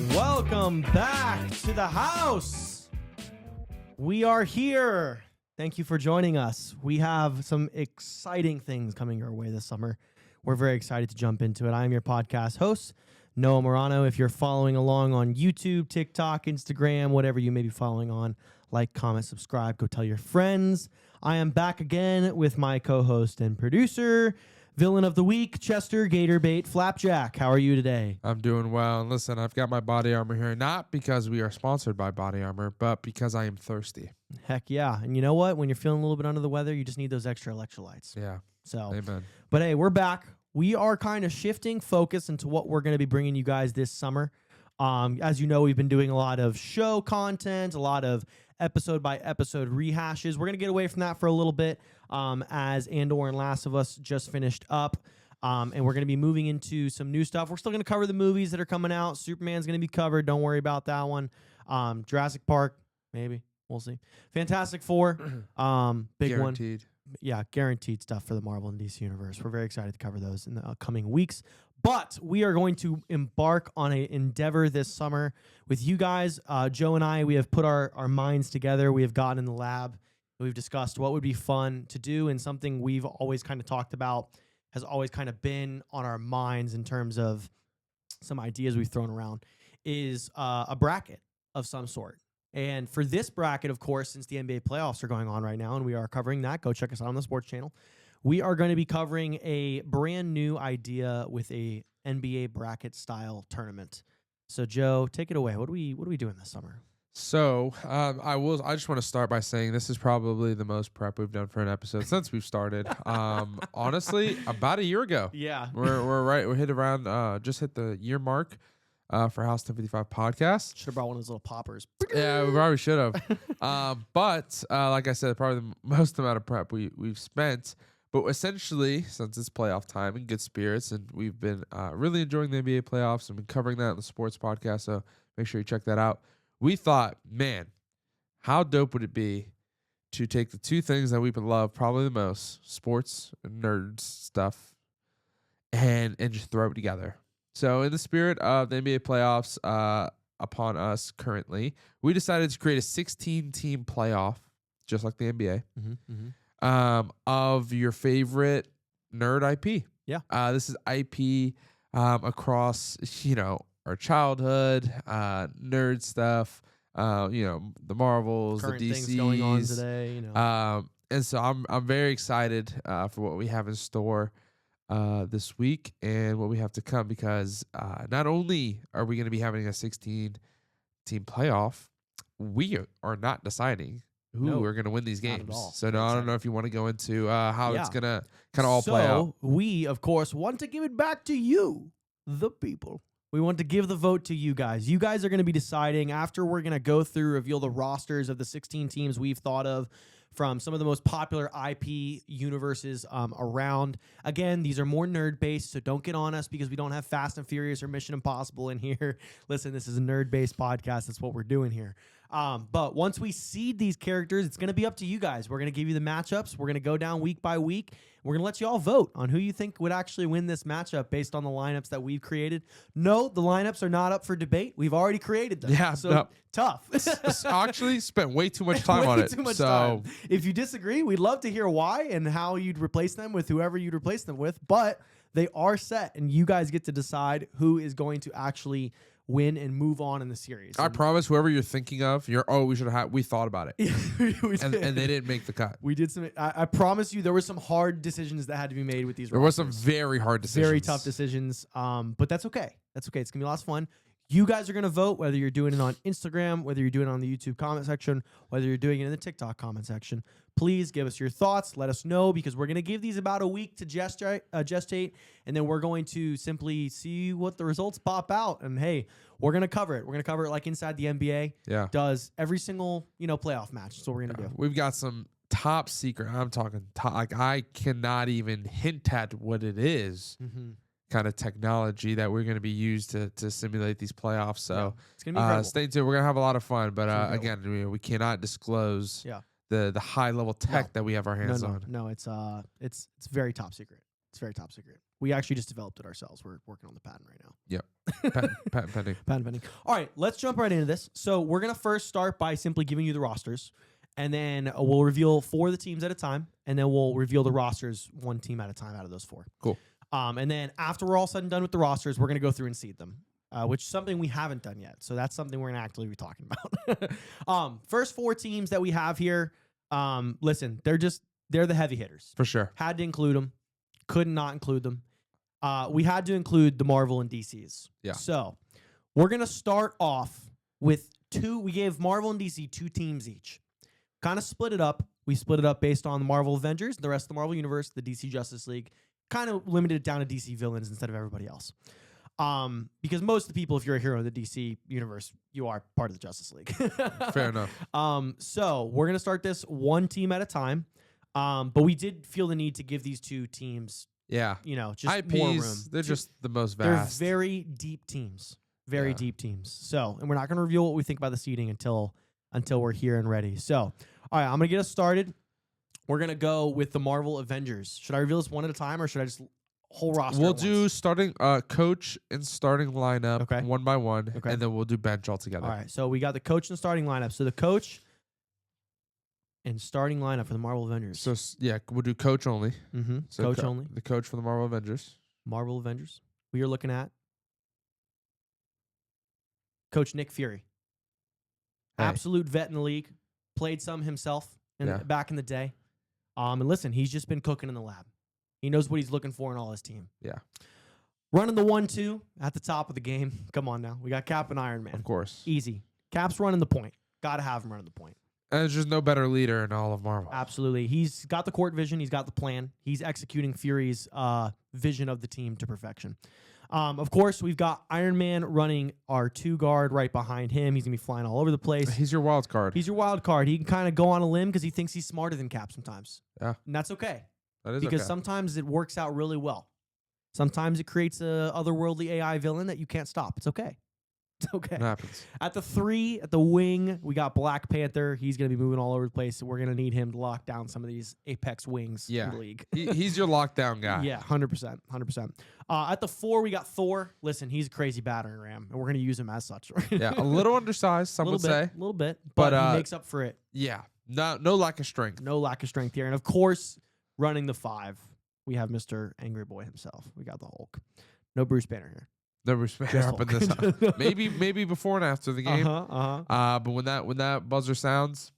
Welcome back to the house. We are here. Thank you for joining us. We have some exciting things coming your way this summer. We're very excited to jump into it. I'm your podcast host, Noah Marano. If you're following along on YouTube, TikTok, Instagram, whatever you may be following on, like, comment, subscribe, go tell your friends. I am back again with my co-host and producer, villain of the week, Chester Gatorbait Flapjack. How are you today? I'm doing well. And listen, I've got my body armor here, not because we are sponsored by Body Armor, but because I am thirsty. Heck yeah. And you know what? When you're feeling a little bit under the weather, you just need those extra electrolytes. Yeah. So, Amen. But hey, we're back. We are kind of shifting focus into what we're going to be bringing you guys this summer. As you know, we've been doing a lot of show content, a lot of episode by episode rehashes. We're going to get away from that for a little bit as Andor and Last of Us just finished up. And we're going to be moving into some new stuff. We're still going to cover the movies that are coming out. Superman's going to be covered. Don't worry about that one. Jurassic Park, maybe. We'll see. Fantastic Four, big Guaranteed. one. Yeah, guaranteed stuff for the Marvel and DC universe. We're very excited to cover those in the coming weeks. But we are going to embark on an endeavor this summer with you guys. Joe and I, we have put our minds together. We have gotten in the lab. We've discussed what would be fun to do, and something we've always kind of talked about has always kind of been on our minds in terms of some ideas we've thrown around is a bracket of some sort. And for this bracket, of course, since the NBA playoffs are going on right now and we are covering that, go check us out on the sports channel. We are going to be covering a brand new idea with a NBA bracket style tournament. So Joe, take it away. What are we doing this summer? So I just want to start by saying this is probably the most prep we've done for an episode since we've started. Honestly, about a year ago. Yeah. We're right. We hit around just hit the year mark for House 1055 podcast. Should have brought one of those little poppers. Yeah, we probably should have. But like I said, probably the most amount of prep we've spent. But essentially, since it's playoff time in good spirits, and we've been really enjoying the NBA playoffs and been covering that in the sports podcast, so make sure you check that out. We thought, man, how dope would it be to take the two things that we love probably the most, sports and nerds stuff, and just throw it together. So in the spirit of the NBA playoffs upon us currently, we decided to create a 16-team playoff, just like the NBA, of your favorite nerd IP. Yeah. This is IP across, our childhood, nerd stuff, the Marvels, Current the DCs. things going on today, And so I'm very excited for what we have in store this week and what we have to come, because not only are we going to be having a 16-team playoff, we are not deciding who are going to win these games. So I don't know if you want to go into how it's going to kind of all play out. So we, of course, want to give it back to you, the people. We want to give the vote to you guys. You guys are going to be deciding after we're going to go through, reveal the rosters of the 16 teams we've thought of from some of the most popular IP universes around. Again, these are more nerd-based, so don't get on us because we don't have Fast and Furious or Mission Impossible in here. Listen, this is a nerd-based podcast. That's what we're doing here. But once we seed these characters, it's going to be up to you guys. We're going to give you the matchups. We're going to go down week by week. We're going to let you all vote on who you think would actually win this matchup based on the lineups that we've created. No, the lineups are not up for debate. We've already created them. Yeah, so tough. Actually spent way too much time on it. Too much time. If you disagree, we'd love to hear why and how you'd replace them with whoever you'd replace them with. But they are set, and you guys get to decide who is going to actually win and move on in the series. I promise, whoever you're thinking of, we thought about it. and they didn't make the cut. We did some. I promise you, there were some hard decisions that had to be made with these. There was some very hard decisions. Very tough decisions. But that's okay. That's okay. It's going to be lots of fun. You guys are going to vote, whether you're doing it on Instagram, whether you're doing it on the YouTube comment section, whether you're doing it in the TikTok comment section. Please give us your thoughts. Let us know, because we're going to give these about a week to gestate, and then we're going to simply see what the results pop out. And, hey, we're going to cover it. We're going to cover it like Inside the NBA does every single playoff match. That's what we're going to do. We've got some top secret. I'm talking top. Like, I cannot even hint at what it is. kind of technology that we're going to be used to simulate these playoffs. So it's gonna be incredible. stay tuned. We're going to have a lot of fun. But It's again, we cannot disclose Yeah. the high level tech that we have our hands on. No, it's very top secret. It's very top secret. We actually just developed it ourselves. We're working on the patent right now. Yep. Patent pending. Patent pending. All right, let's jump right into this. So we're gonna first start by simply giving you the rosters, and then we'll reveal 4 of the teams at a time, and then we'll reveal the rosters 1 team at a time out of those 4. Cool. And then after we're all said and done with the rosters, we're gonna go through and seed them, which is something we haven't done yet. So that's something we're gonna actively be talking about. First 4 teams that we have here. Listen, they're the heavy hitters. For sure. Had to include them. Could not include them. We had to include the Marvel and DCs. Yeah. So we're going to start off with 2. We gave Marvel and DC 2 teams each. Kind of split it up. We split it up based on the Marvel Avengers, the rest of the Marvel Universe, the DC Justice League. Kind of limited it down to DC villains instead of everybody else. Because most of the people, if you're a hero in the DC universe, you are part of the Justice League. Fair enough. So we're going to start this 1 team at a time. But we did feel the need to give these 2 teams, just IPs, more room. They're just the most vast. They're very deep teams. Very deep teams. So, and we're not going to reveal what we think about the seeding until we're here and ready. So, all right, I'm going to get us started. We're going to go with the Marvel Avengers. Should I reveal this one at a time, or should I just whole roster? We'll do starting coach and starting lineup one by one, Okay. and then we'll do bench all together. All right, so we got the coach and starting lineup. So the coach and starting lineup for the Marvel Avengers. So we'll do coach only. Mm-hmm. So Coach only. The coach for the Marvel Avengers. Marvel Avengers. We are looking at Coach Nick Fury. Hey. Absolute vet in the league. Played some himself back in the day. And listen, he's just been cooking in the lab. He knows what he's looking for in all his team. Yeah. Running the 1-2 at the top of the game. Come on now. We got Cap and Iron Man. Of course. Easy. Cap's running the point. Got to have him running the point. And there's just no better leader in all of Marvel. Absolutely. He's got the court vision. He's got the plan. He's executing Fury's vision of the team to perfection. Of course, we've got Iron Man running our 2 guard right behind him. He's going to be flying all over the place. He's your wild card. He's your wild card. He can kind of go on a limb because he thinks he's smarter than Cap sometimes. Yeah. And that's okay. That is because okay. sometimes it works out really well. Sometimes it creates a otherworldly AI villain that you can't stop. It's okay. It's okay. It happens. At the 3, at the wing, we got Black Panther. He's going to be moving all over the place. So we're going to need him to lock down some of these apex wings in the league. He's your lockdown guy. Yeah, 100%. 100%. At the 4, we got Thor. Listen, he's a crazy battering ram, and we're going to use him as such. Yeah, a little undersized, some would say. A little bit, but he makes up for it. Yeah, no lack of strength. No lack of strength here. And, of course, running the 5, we have Mr. Angry Boy himself. We got the Hulk. No Bruce Banner here. No respect up in this. maybe before and after the game. But when that buzzer sounds,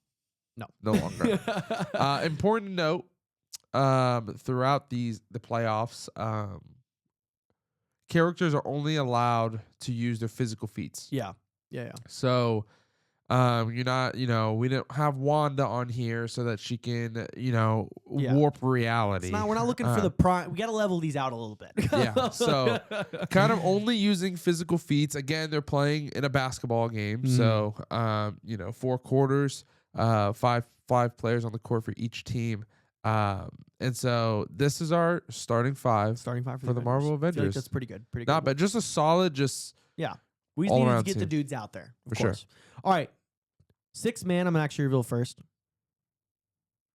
no longer. Important note: throughout the playoffs, characters are only allowed to use their physical feats. Yeah. So, you're not, we don't have Wanda on here so that she can, warp reality. We're not looking for the prime. We got to level these out a little bit. Yeah. So, kind of only using physical feats. Again, they're playing in a basketball game. So, 4 quarters, five players on the court for each team. And so this is our starting five for the Marvel Avengers. I feel like that's pretty good. Not bad. Just a solid, we just need to get the dudes out there. For sure. All right. 6 man, I'm going to actually reveal first.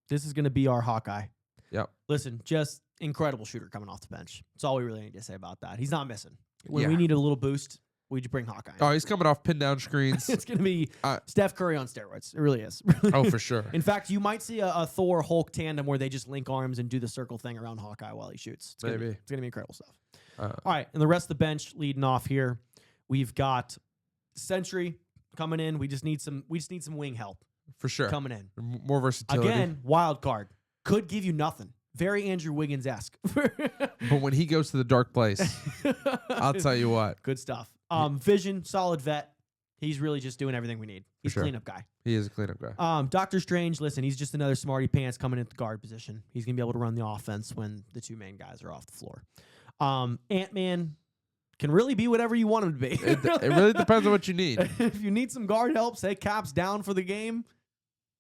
This is going to be our Hawkeye. Yep. Listen, just incredible shooter coming off the bench. That's all we really need to say about that. He's not missing. When we need a little boost, we just bring Hawkeye. Oh, he's coming off pin down screens. It's going to be Steph Curry on steroids. It really is. Oh, for sure. In fact, you might see a Thor Hulk tandem where they just link arms and do the circle thing around Hawkeye while he shoots. It's going to be incredible stuff. All right, and the rest of the bench leading off here, we've got Sentry coming in. We just need some wing help. For sure. Coming in. More versatility. Again, wild card. Could give you nothing. Very Andrew Wiggins-esque. But when he goes to the dark place, I'll tell you what. Good stuff. Vision, solid vet. He's really just doing everything we need. He's a cleanup guy. He is a cleanup guy. Doctor Strange, listen, he's just another smarty pants coming in at the guard position. He's going to be able to run the offense when the 2 main guys are off the floor. Ant-Man can really be whatever you want him to be. It really depends on what you need. If you need some guard help, say Cap's down for the game,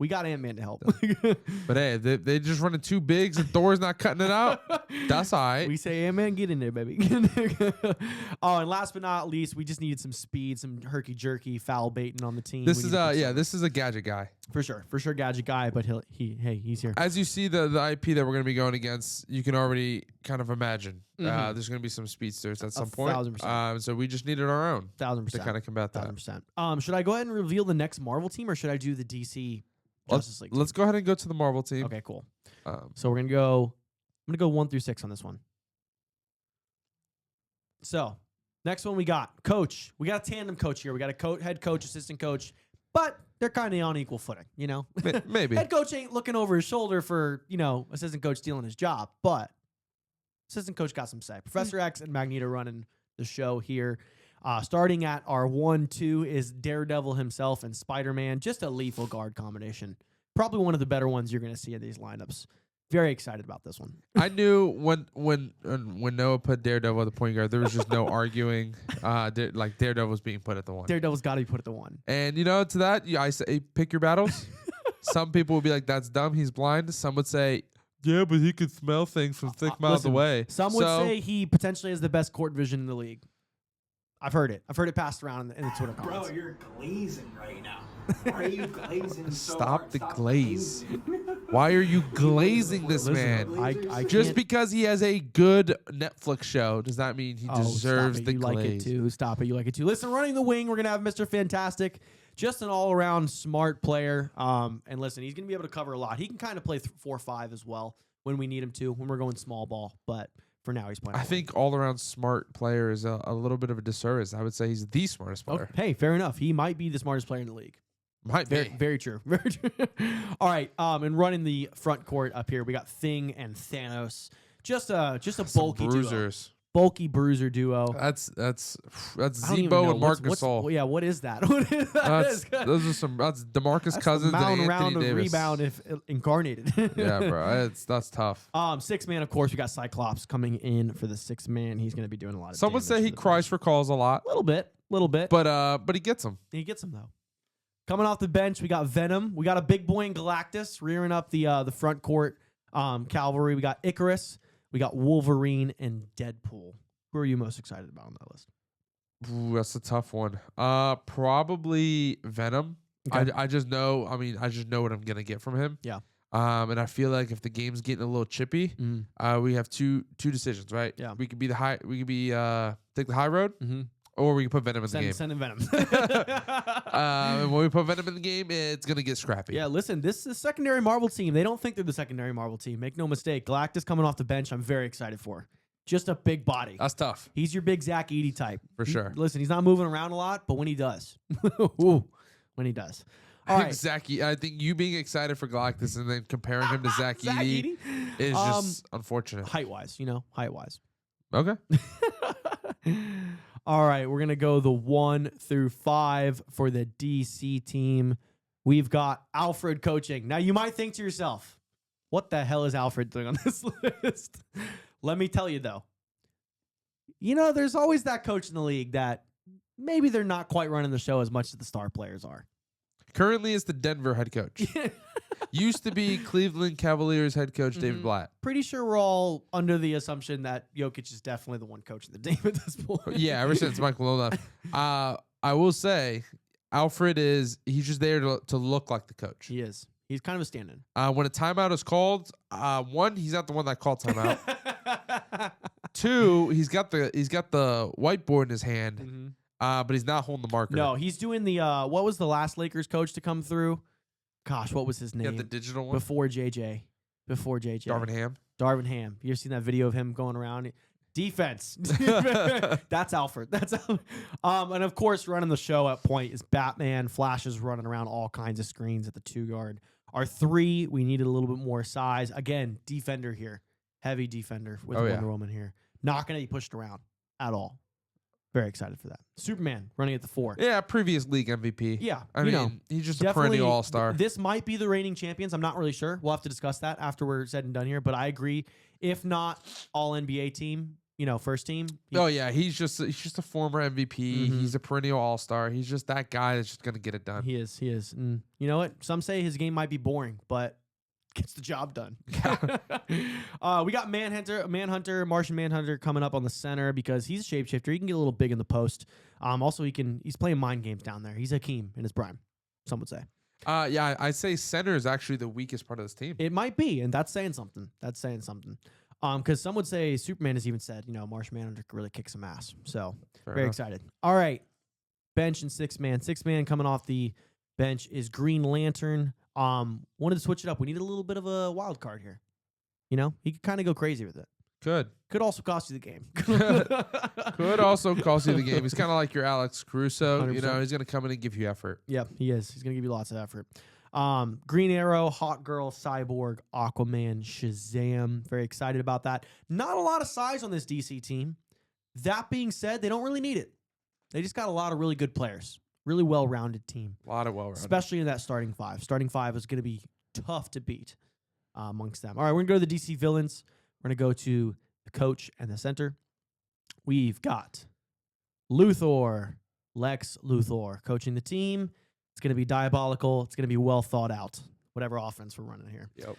We got Ant-Man to help. But hey, they just running two bigs and Thor's not cutting it out. That's all right. We say, Ant-Man, get in there, baby. Get in there. Oh, and last but not least, we just needed some speed, some herky-jerky foul baiting on the team. This is this is a gadget guy. For sure gadget guy, but he's here. As you see the IP that we're going to be going against, you can already kind of imagine there's going to be some speedsters at some point. 1,000%. So we just needed our own 1,000% to kind of combat that. 1,000%. Should I go ahead and reveal the next Marvel team, or should I do the DC Justice League team? Let's go ahead and go to the Marvel team. Okay, cool. So we're gonna go. I'm gonna go 1 through 6 on this one. So next one we got coach. We got a tandem coach here. We got a head coach, assistant coach, but they're kind of on equal footing, you know. Maybe head coach ain't looking over his shoulder for assistant coach stealing his job, but assistant coach got some say. Professor X and Magneto running the show here. Starting at our 1-2 is Daredevil himself and Spider-Man. Just a lethal guard combination. Probably one of the better ones you're going to see in these lineups. Very excited about this one. I knew when Noah put Daredevil at the point guard, there was just no arguing. Daredevil was being put at the 1. Daredevil's got to be put at the 1. And to that, I say pick your battles. Some people would be like, "That's dumb. He's blind." Some would say, "Yeah, but he could smell things from 6 miles away." Some would say he potentially has the best court vision in the league. I've heard it. I've heard it passed around in the Twitter comments. Bro, you're glazing right now. Why are you glazing so Stop hard? the glaze. Why are you glazing this man? I Just because he has a good Netflix show does not mean he deserves the you glaze. like it too. Stop it. You like it too. Listen, running the wing, we're going to have Mr. Fantastic. Just an all-around smart player. And listen, he's going to be able to cover a lot. He can kind of play 4-5 as well when we need him to, when we're going small ball. But for now, he's playing. I think all-around smart player is a little bit of a disservice. I would say he's the smartest player. Hey, fair enough. He might be the smartest player in the league. Might be. Very true. Very true. All right. And running the front court up here, we got Thing and Thanos. Just a bulky bruisers. duo. Bulky bruiser duo. That's Zebo and Marc Gasol. Yeah, what is that? What is that? That's DeMarcus Cousins and Anthony round Davis. Of rebound if incarnated. Yeah, bro. That's tough. 6-man, of course. We got Cyclops coming in for the 6-man. He's going to be doing a lot of Some would damage say he cries for calls a lot. A little bit. But he gets them. He gets them, though. Coming off the bench, we got Venom. We got a big boy in Galactus rearing up the front court cavalry. We got Icarus. We got Wolverine and Deadpool. Who are you most excited about on that list? Ooh, that's a tough one. Probably Venom. Okay. I just know. I mean, I just know what I'm gonna get from him. Yeah. And I feel like if the game's getting a little chippy, we have two decisions, right? Yeah. We could be take the high road, or we can put Venom in the game. Send in Venom. And when we put Venom in the game, it's gonna get scrappy. Yeah, listen, this is a secondary Marvel team. They don't think they're the secondary Marvel team. Make no mistake. Galactus coming off the bench, I'm very excited for. Just a big body. That's tough. He's your big Zach Edey type. For sure. Listen, he's not moving around a lot, but when he does. Ooh, when he does. All right. I think you being excited for Galactus and then comparing him to Zach Edey is just unfortunate. Height-wise, height-wise. Okay. All right, we're going to go the 1 through 5 for the DC team. We've got Alfred coaching. Now, you might think to yourself, what the hell is Alfred doing on this list? Let me tell you, though. There's always that coach in the league that maybe they're not quite running the show as much as the star players are. Currently, is the Denver head coach. Used to be Cleveland Cavaliers head coach David Blatt. Pretty sure we're all under the assumption that Jokic is definitely the one coaching the team at this point. Yeah, ever since Michael left. I will say, Alfred he's just there to look like the coach. He is. He's kind of a stand-in. When a timeout is called, 1, he's not the one that called timeout. 2, he's got the whiteboard in his hand, but he's not holding the marker. No, he's doing the what was the last Lakers coach to come through? Gosh, what was his name? Yeah, the digital one. Before JJ. Darvin Ham. Darvin Ham. You ever seen that video of him going around? Defense. That's Alfred. That's Alfred. And of course, running the show at point is Batman. Flash is running around all kinds of screens at the 2 guard. Our 3, we needed a little bit more size. Again, defender here. Heavy defender with Wonder Woman here. Not going to be pushed around at all. Very excited for that. Superman running at the 4. Yeah, previous league MVP. Yeah. I mean, he's just a perennial all-star. This might be the reigning champions. I'm not really sure. We'll have to discuss that after we're said and done here. But I agree. If not all NBA team, first team. Oh yeah, he's just a former MVP. He's a perennial All-Star. He's just that guy that's just gonna get it done. He is. And you know what? Some say his game might be boring, but gets the job done. We got Manhunter, Martian Manhunter coming up on the center because he's a shapeshifter. He can get a little big in the post. Also, he's playing mind games down there. He's Hakeem in his prime, some would say. Yeah, I'd say center is actually the weakest part of this team. It might be, and that's saying something. Because some would say Superman has even said, Martian Manhunter really kicks some ass. So very excited. All right, bench and six man. Six man coming off the bench is Green Lantern. Wanted to switch it up. We needed a little bit of a wild card here. He could kind of go crazy with it. Could also cost you the game. Could also cost you the game. He's kind of like your Alex Caruso. 100%. He's gonna come in and give you effort. Yeah, he is. He's gonna give you lots of effort. Green Arrow, Hawk Girl, Cyborg, Aquaman, Shazam. Very excited about that. Not a lot of size on this DC team. That being said, they don't really need it. They just got a lot of really good players. Really well-rounded team. A lot of well-rounded. Especially in that starting five. Starting five is going to be tough to beat amongst them. All right, we're going to go to the DC villains. We're going to go to the coach and the center. We've got Luthor, Lex Luthor, coaching the team. It's going to be diabolical. It's going to be well thought out, whatever offense we're running here. Yep.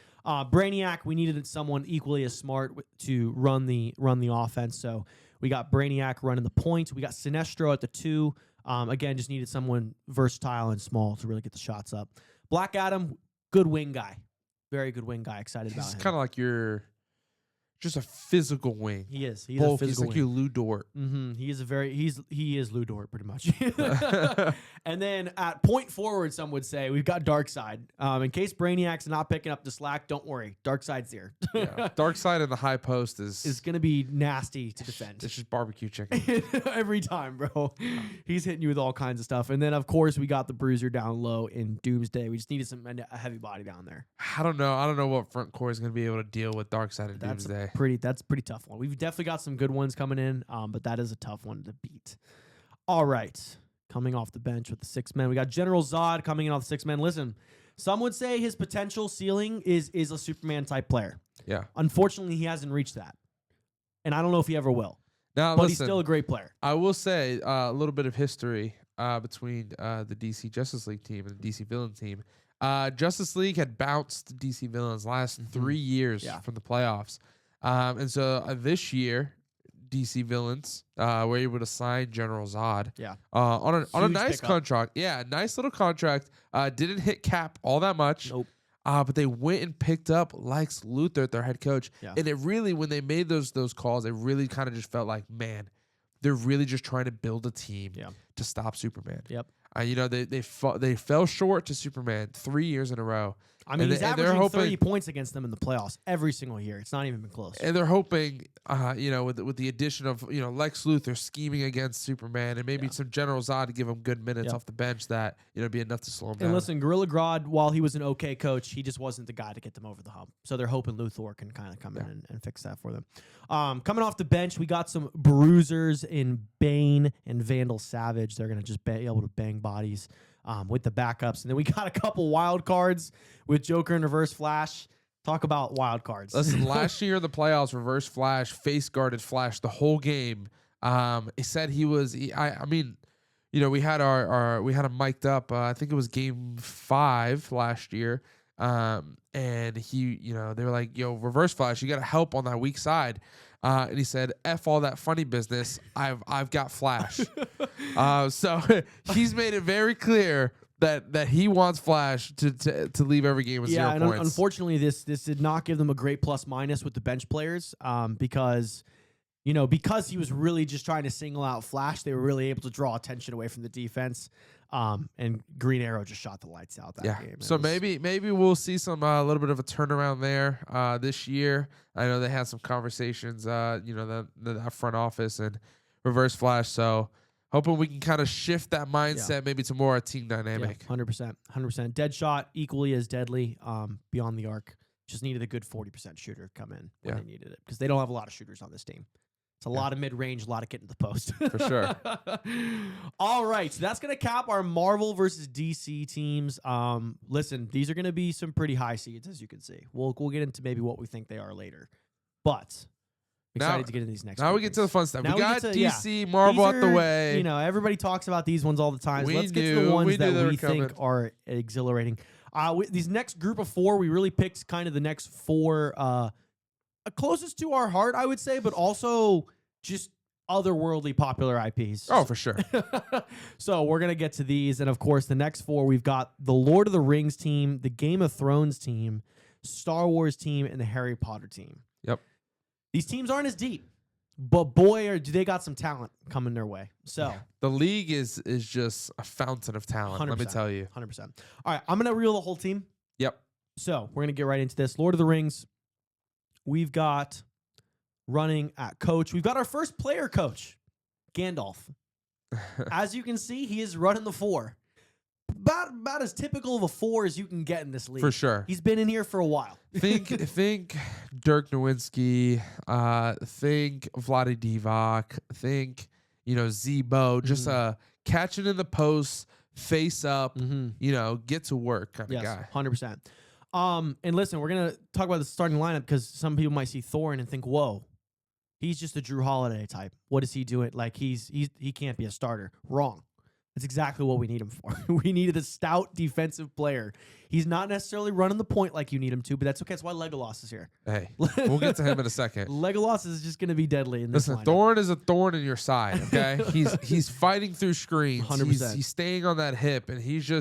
Brainiac, we needed someone equally as smart to run the offense. So we got Brainiac running the point. We got Sinestro at the 2. Again, just needed someone versatile and small to really get the shots up. Black Adam, good wing guy. Very good wing guy. Excited about him. He's kind of like just a physical wing. He is. He's Bulk. a He's physical like wing. your Lou Dort. He is Lou Dort pretty much. And then at point forward, some would say we've got Darkseid. In case Brainiac's not picking up the slack, don't worry, Darkseid's here. Yeah. Darkseid in the high post is going to be nasty to defend. It's just barbecue chicken every time, bro. He's hitting you with all kinds of stuff. And then of course we got the Bruiser down low in Doomsday. We just needed a heavy body down there. I don't know what front core is going to be able to deal with Darkseid and Doomsday. That's a pretty tough one. We've definitely got some good ones coming in, but that is a tough one to beat. All right. Coming off the bench with the 6 men, we got General Zod coming in off the 6 men. Listen, some would say his potential ceiling is a Superman type player. Yeah. Unfortunately, he hasn't reached that. And I don't know if he ever will. Now, but he's still a great player. I will say a little bit of history between the DC Justice League team and the DC Villain team. Justice League had bounced DC Villains last 3 years from the playoffs. And so this year, DC Villains were able to sign General Zod on a nice contract. Yeah, nice little contract. Didn't hit cap all that much. Nope. But they went and picked up Lex Luthor, their head coach. Yeah. And it really, when they made those calls, it really kind of just felt like, man, they're really just trying to build a team to stop Superman. Yep. They fell short to Superman 3 years in a row. I mean, he's averaging 30 points against them in the playoffs every single year. It's not even been close. And they're hoping, with the addition of Lex Luthor scheming against Superman and maybe some General Zod to give him good minutes off the bench that be enough to slow him down. And listen, Gorilla Grodd, while he was an okay coach, he just wasn't the guy to get them over the hump. So they're hoping Luthor can kind of come in and fix that for them. Coming off the bench, we got some bruisers in Bane and Vandal Savage. They're going to just be able to bang bodies with the backups. And then we got a couple wild cards with Joker and Reverse Flash. Talk about wild cards. Listen, last year in the playoffs, Reverse Flash face guarded Flash the whole game. He said we had him mic'd up. I think it was game 5 last year. And he, they were like, yo, Reverse Flash, you got to help on that weak side. And he said, F all that funny business. I've got Flash. So he's made it very clear that he wants Flash to leave every game with 0 points. And unfortunately, this did not give them a great plus minus with the bench players because he was really just trying to single out Flash. They were really able to draw attention away from the defense. And Green Arrow just shot the lights out that game. So maybe we'll see some a little bit of a turnaround there this year. I know they had some conversations, that front office and Reverse Flash. So hoping we can kind of shift that mindset maybe to more a team dynamic. 100%. Deadshot, equally as deadly beyond the arc. Just needed a good 40% shooter come in when they needed it because they don't have a lot of shooters on this team. It's a lot of mid-range, a lot of getting to the post. For sure. All right, so that's going to cap our Marvel versus DC teams. Listen, these are going to be some pretty high seeds, as you can see. We'll get into maybe what we think they are later. But Excited to get into these next. Now we get to the fun stuff. Now we got get to- DC, Marvel out the way. You know, everybody talks about these ones all the time. So We let's get to knew- the ones we knew they that were we think coming. are exhilarating. These next group of 4, we really picked kind of the next 4 closest to our heart, I would say, but also just otherworldly popular IPs. Oh, for sure. So we're going to get to these. And of course, the next 4, we've got the Lord of the Rings team, the Game of Thrones team, Star Wars team, and the Harry Potter team. Yep. These teams aren't as deep, but boy, do they got some talent coming their way. So The league is just a fountain of talent, let me 100%. tell you. 100%. All right, I'm going to reel the whole team. Yep. So we're going to get right into this. Lord of the Rings, we've got running at coach. We've got our first player coach, Gandalf. As you can see, he is running the 4. About as typical of a 4 as you can get in this league. For sure. He's been in here for a while. think Dirk Nowitzki, think Vlade Divac, think, Zebo, just catching in the post, face up, get to work kind of guy. 100%. And listen, we're going to talk about the starting lineup because some people might see Thorin and think, whoa, he's just a Drew Holiday type. What is he doing? Like he can't be a starter. Wrong. That's exactly what we need him for. We needed a stout defensive player. He's not necessarily running the point like you need him to, but that's okay. That's why Legolas is here. Hey, we'll get to him in a second. Legolas is just going to be deadly in this Listen, lineup. Thorn is a thorn in your side, okay? he's fighting through screens. 100%. He's staying on that hip, and he's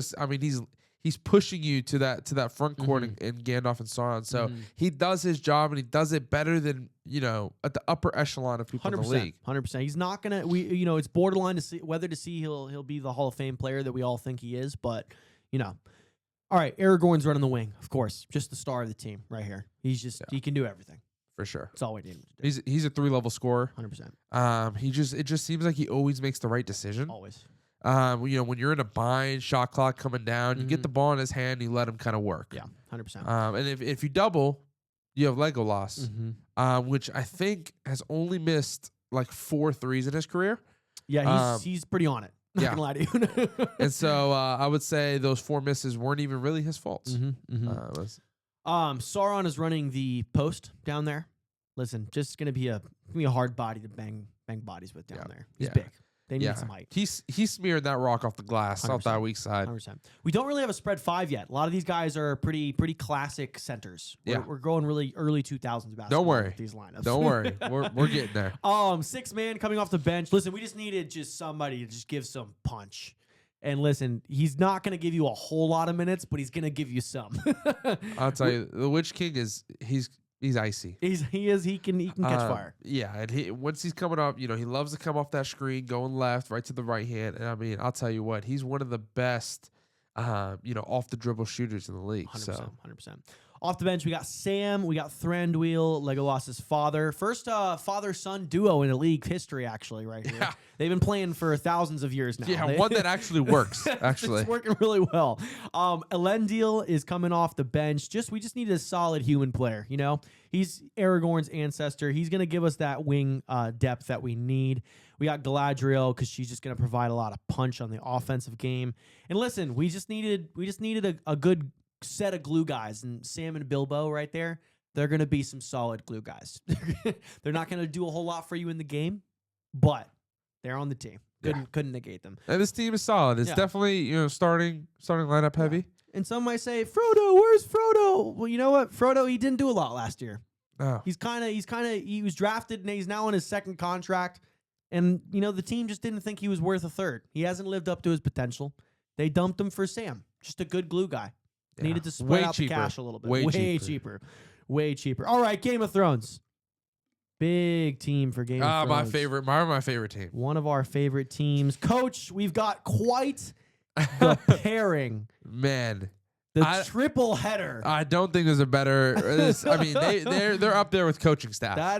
pushing you to that front court in Gandalf and Sauron. So he does his job, and he does it better than at the upper echelon of people in the league. 100%. He's not gonna. It's borderline to see whether to see he'll be the Hall of Fame player that we all think he is, but All right, Aragorn's running the wing, of course, just the star of the team right here. He can do everything. For sure. That's all we need him to do. He's a 3-level scorer. 100%. It just seems like he always makes the right decision. Always. When you're in a bind, shot clock coming down, you get the ball in his hand, you let him kind of work. Yeah, 100%. And if you double, you have Legolas, which I think has only missed like 4 threes in his career. Yeah, he's pretty on it. Not gonna lie to you. And so I would say those 4 misses weren't even really his faults. Sauron is running the post down there. Listen, just gonna be a hard body to bang bodies with down there. He's big. They need some height. He smeared that rock off the glass off that weak side. 100%. We don't really have a spread 5 yet. A lot of these guys are pretty classic centers. We're going really early 2000s basketball. Don't worry. With these lineups. Don't worry. We're getting there. 6-man coming off the bench. Listen, we just needed somebody to just give some punch. And listen, he's not going to give you a whole lot of minutes, but he's going to give you some. I'll tell you, the Witch King he's icy. He can catch fire. Yeah, and once he's coming up, he loves to come off that screen, going left, right to the right hand. And I mean, I'll tell you what, he's one of the best, off the dribble shooters in the league. 100%. Off the bench, we got Sam, we got Thranduil, Legolas's father. First father-son duo in a league history, actually, right here. Yeah. They've been playing for thousands of years now. Yeah, one that actually works, actually. It's working really well. Elendil is coming off the bench. We just need a solid human player, He's Aragorn's ancestor. He's going to give us that wing depth that we need. We got Galadriel because she's just going to provide a lot of punch on the offensive game. And listen, we just needed a good set of glue guys, and Sam and Bilbo right there, they're going to be some solid glue guys. They're not going to do a whole lot for you in the game, but they're on the team. Couldn't negate them. And this team is solid. It's definitely starting lineup heavy. And some might say, Frodo, where's Frodo? Well, you know what? Frodo, he didn't do a lot last year. Oh. He was drafted and he's now on his second contract. And, the team just didn't think he was worth a third. He hasn't lived up to his potential. They dumped him for Sam, just a good glue guy. Yeah. Needed to spread out the cash a little bit. Way cheaper. Way cheaper. All right, Game of Thrones. Big team for Game of Thrones. My favorite team. One of our favorite teams. Coach, we've got quite the pairing. Man. The triple header. I don't think there's a better. They're up there with coaching staff.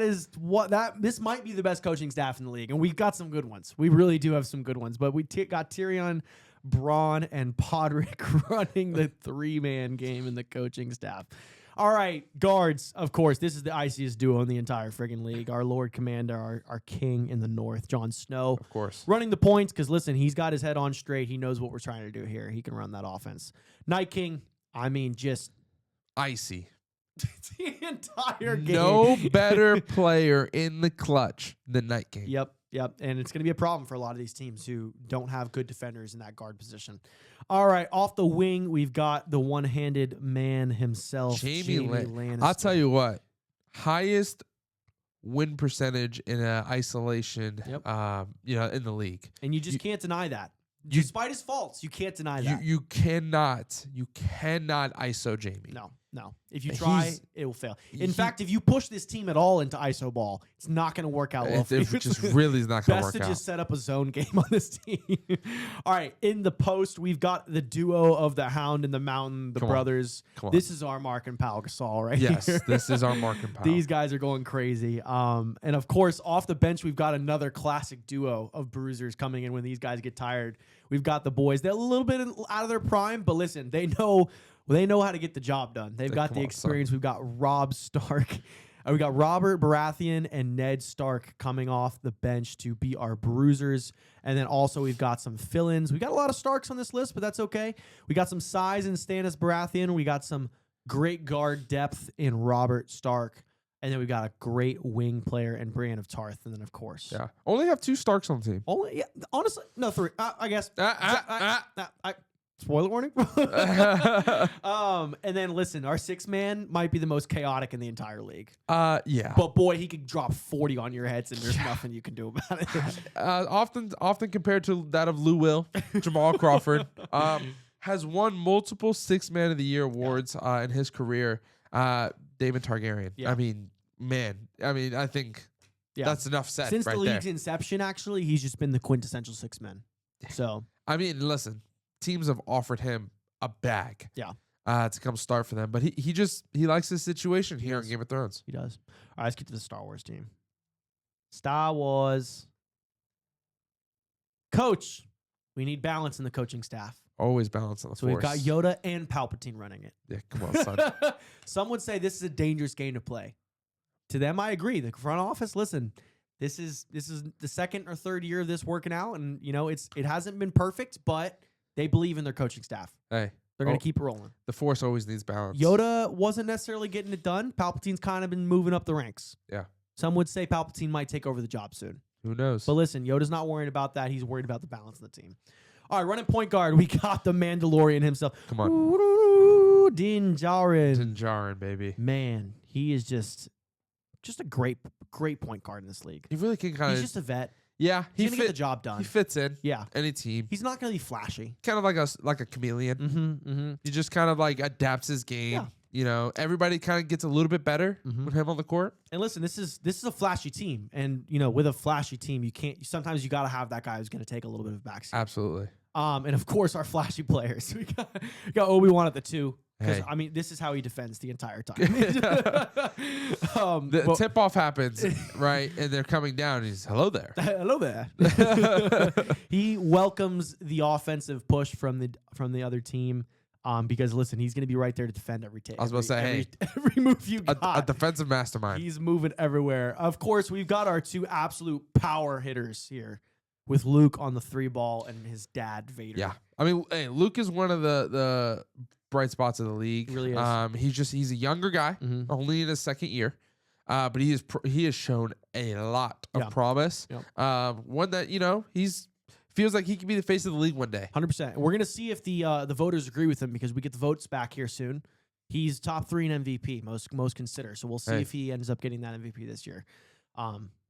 This might be the best coaching staff in the league, and we've got some good ones. We really do have some good ones, but we got Tyrion, Braun, and Podrick running the 3-man game in the coaching staff. All right, guards. Of course, this is the iciest duo in the entire friggin' league. Our Lord Commander, our king in the north, Jon Snow. Of course. Running the points, because listen, he's got his head on straight. He knows what we're trying to do here. He can run that offense. Night King, just icy. The entire game. No better player in the clutch than Night Game. Yep. And it's going to be a problem for a lot of these teams who don't have good defenders in that guard position. All right, off the wing, we've got the one-handed man himself, Jamie Lannister. I'll tell you what, highest win percentage in isolation, in the league. And you just can't deny that. Despite his faults, you can't deny that. You cannot ISO Jamie. No. If you try, it will fail. In fact, if you push this team at all into ISO ball, it's not going to work out well for you. It just really is not going to work out. Best to just set up a zone game on this team. All right, in the post, we've got the duo of the Hound and the Mountain, the brothers. This is our Mark and Pau Gasol right here. Yes, this is our Mark and Pau. These guys are going crazy. And, of course, off the bench, we've got another classic duo of bruisers coming in when these guys get tired. We've got the boys. They're a little bit out of their prime, but listen, they know how to get the job done. They've got the experience. We've got Rob Stark. We got Robert Baratheon and Ned Stark coming off the bench to be our bruisers. And then also we've got some fill-ins. We got a lot of Starks on this list, but that's okay. We got some size in Stannis Baratheon. We got some great guard depth in Robert Stark. And then we got a great wing player in Brienne of Tarth. And then, of course. Yeah. Only have 2 Starks on the team. Honestly, no, 3. I guess. Spoiler warning. And then listen, our 6-man might be the most chaotic in the entire league. Yeah. But boy, he could drop 40 on your heads and there's nothing you can do about it. Often compared to that of Lou Will, Jamal Crawford, has won multiple 6-man of the year awards in his career. David Targaryen. Yeah. I mean, I think that's enough said. Since right the league's there. Inception, actually, he's just been the quintessential 6-man. So I mean, listen, teams have offered him a bag. Yeah. To come start for them. But he likes his situation here on Game of Thrones. He does. All right, let's get to the Star Wars team. Star Wars. Coach. We need balance in the coaching staff. Always balance on the force. So we've got Yoda and Palpatine running it. Yeah, come on, son. Some would say this is a dangerous game to play. To them, I agree. The front office, listen, this is the second or third year of this working out, and it hasn't been perfect, but they believe in their coaching staff. Hey, they're gonna keep rolling. The Force always needs balance. Yoda wasn't necessarily getting it done. Palpatine's kind of been moving up the ranks. Yeah. Some would say Palpatine might take over the job soon. Who knows? But listen, Yoda's not worrying about that. He's worried about the balance of the team. All right, running point guard, we got the Mandalorian himself. Come on. Din Djarin. Din Djarin, baby. Man, he is just a great point guard in this league. He really can kind of... He's just a vet. Yeah. He's going to get the job done. He fits in. Yeah. Any team. He's not going to be flashy. Kind of like a chameleon. He just kind of like adapts his game. Yeah. Everybody kind of gets a little bit better with him on the court. And listen, this is a flashy team. And, with a flashy team, sometimes you got to have that guy who's going to take a little bit of backseat. Absolutely. And of course, our flashy players. We got Obi-Wan at the 2. Because, Hey. This is how he defends the entire time. The tip-off happens, right? And they're coming down. And he's, hello there. Hello there. He welcomes the offensive push from the other team because, listen, he's going to be right there to defend every take. I was about to say, every move you got. A defensive mastermind. He's moving everywhere. Of course, we've got our 2 absolute power hitters here with Luke on the 3-ball and his dad, Vader. Yeah. I mean, hey, Luke is one of the bright spots of the league. He really is. He's a younger guy, only in his second year, but he has shown a lot of promise. Yep. One that feels like he could be the face of the league one day. 100%. We're gonna see if the voters agree with him because we get the votes back here soon. He's top 3 in MVP, most considered. So we'll see if he ends up getting that MVP this year.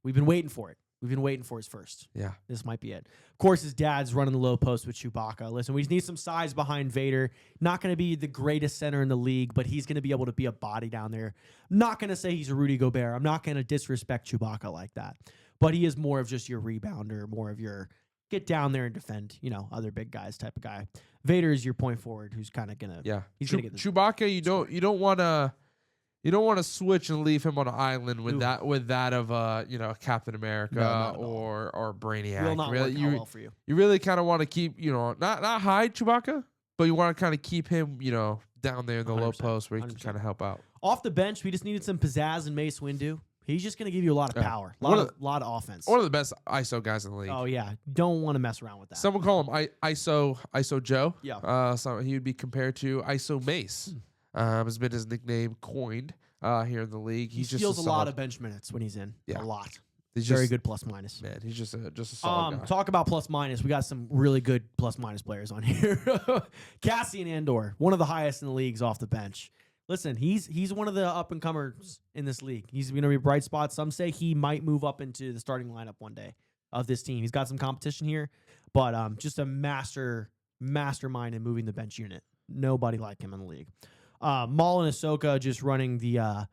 We've been waiting for it. We've been waiting for his first. Yeah. This might be it. Of course, his dad's running the low post with Chewbacca. Listen, we just need some size behind Vader. Not going to be the greatest center in the league, but he's going to be able to be a body down there. I'm not going to say he's a Rudy Gobert. I'm not going to disrespect Chewbacca like that. But he is more of just your rebounder, more of your get down there and defend, other big guys type of guy. Vader is your point forward who's kind of going to... Yeah. He's going to get Chewbacca, you don't want to... You don't want to switch and leave him on an island with that of Captain America or Brainiac. Will not work out well for you. You really kind of want to keep not hide Chewbacca, but you want to kind of keep him down there in the low post where he can kind of help out. Off the bench, we just needed some pizzazz and Mace Windu. He's just going to give you a lot of power, a lot of offense. One of the best ISO guys in the league. Oh yeah, don't want to mess around with that. Some would call him ISO Joe. Yeah. So he would be compared to ISO Mace. has been his nickname coined here in the league. He He's steals just a lot of bench minutes when he's in. Yeah. A lot. He's Very just, good plus minus. man. He's just a solid guy. Talk about plus minus. We got some really good plus minus players on here. Cassian Andor, one of the highest in the leagues off the bench. Listen, he's one of the up and comers in this league. He's going to be a bright spot. Some say he might move up into the starting lineup one day of this team. He's got some competition here, but just a mastermind in moving the bench unit. Nobody like him in the league. Maul and Ahsoka just running the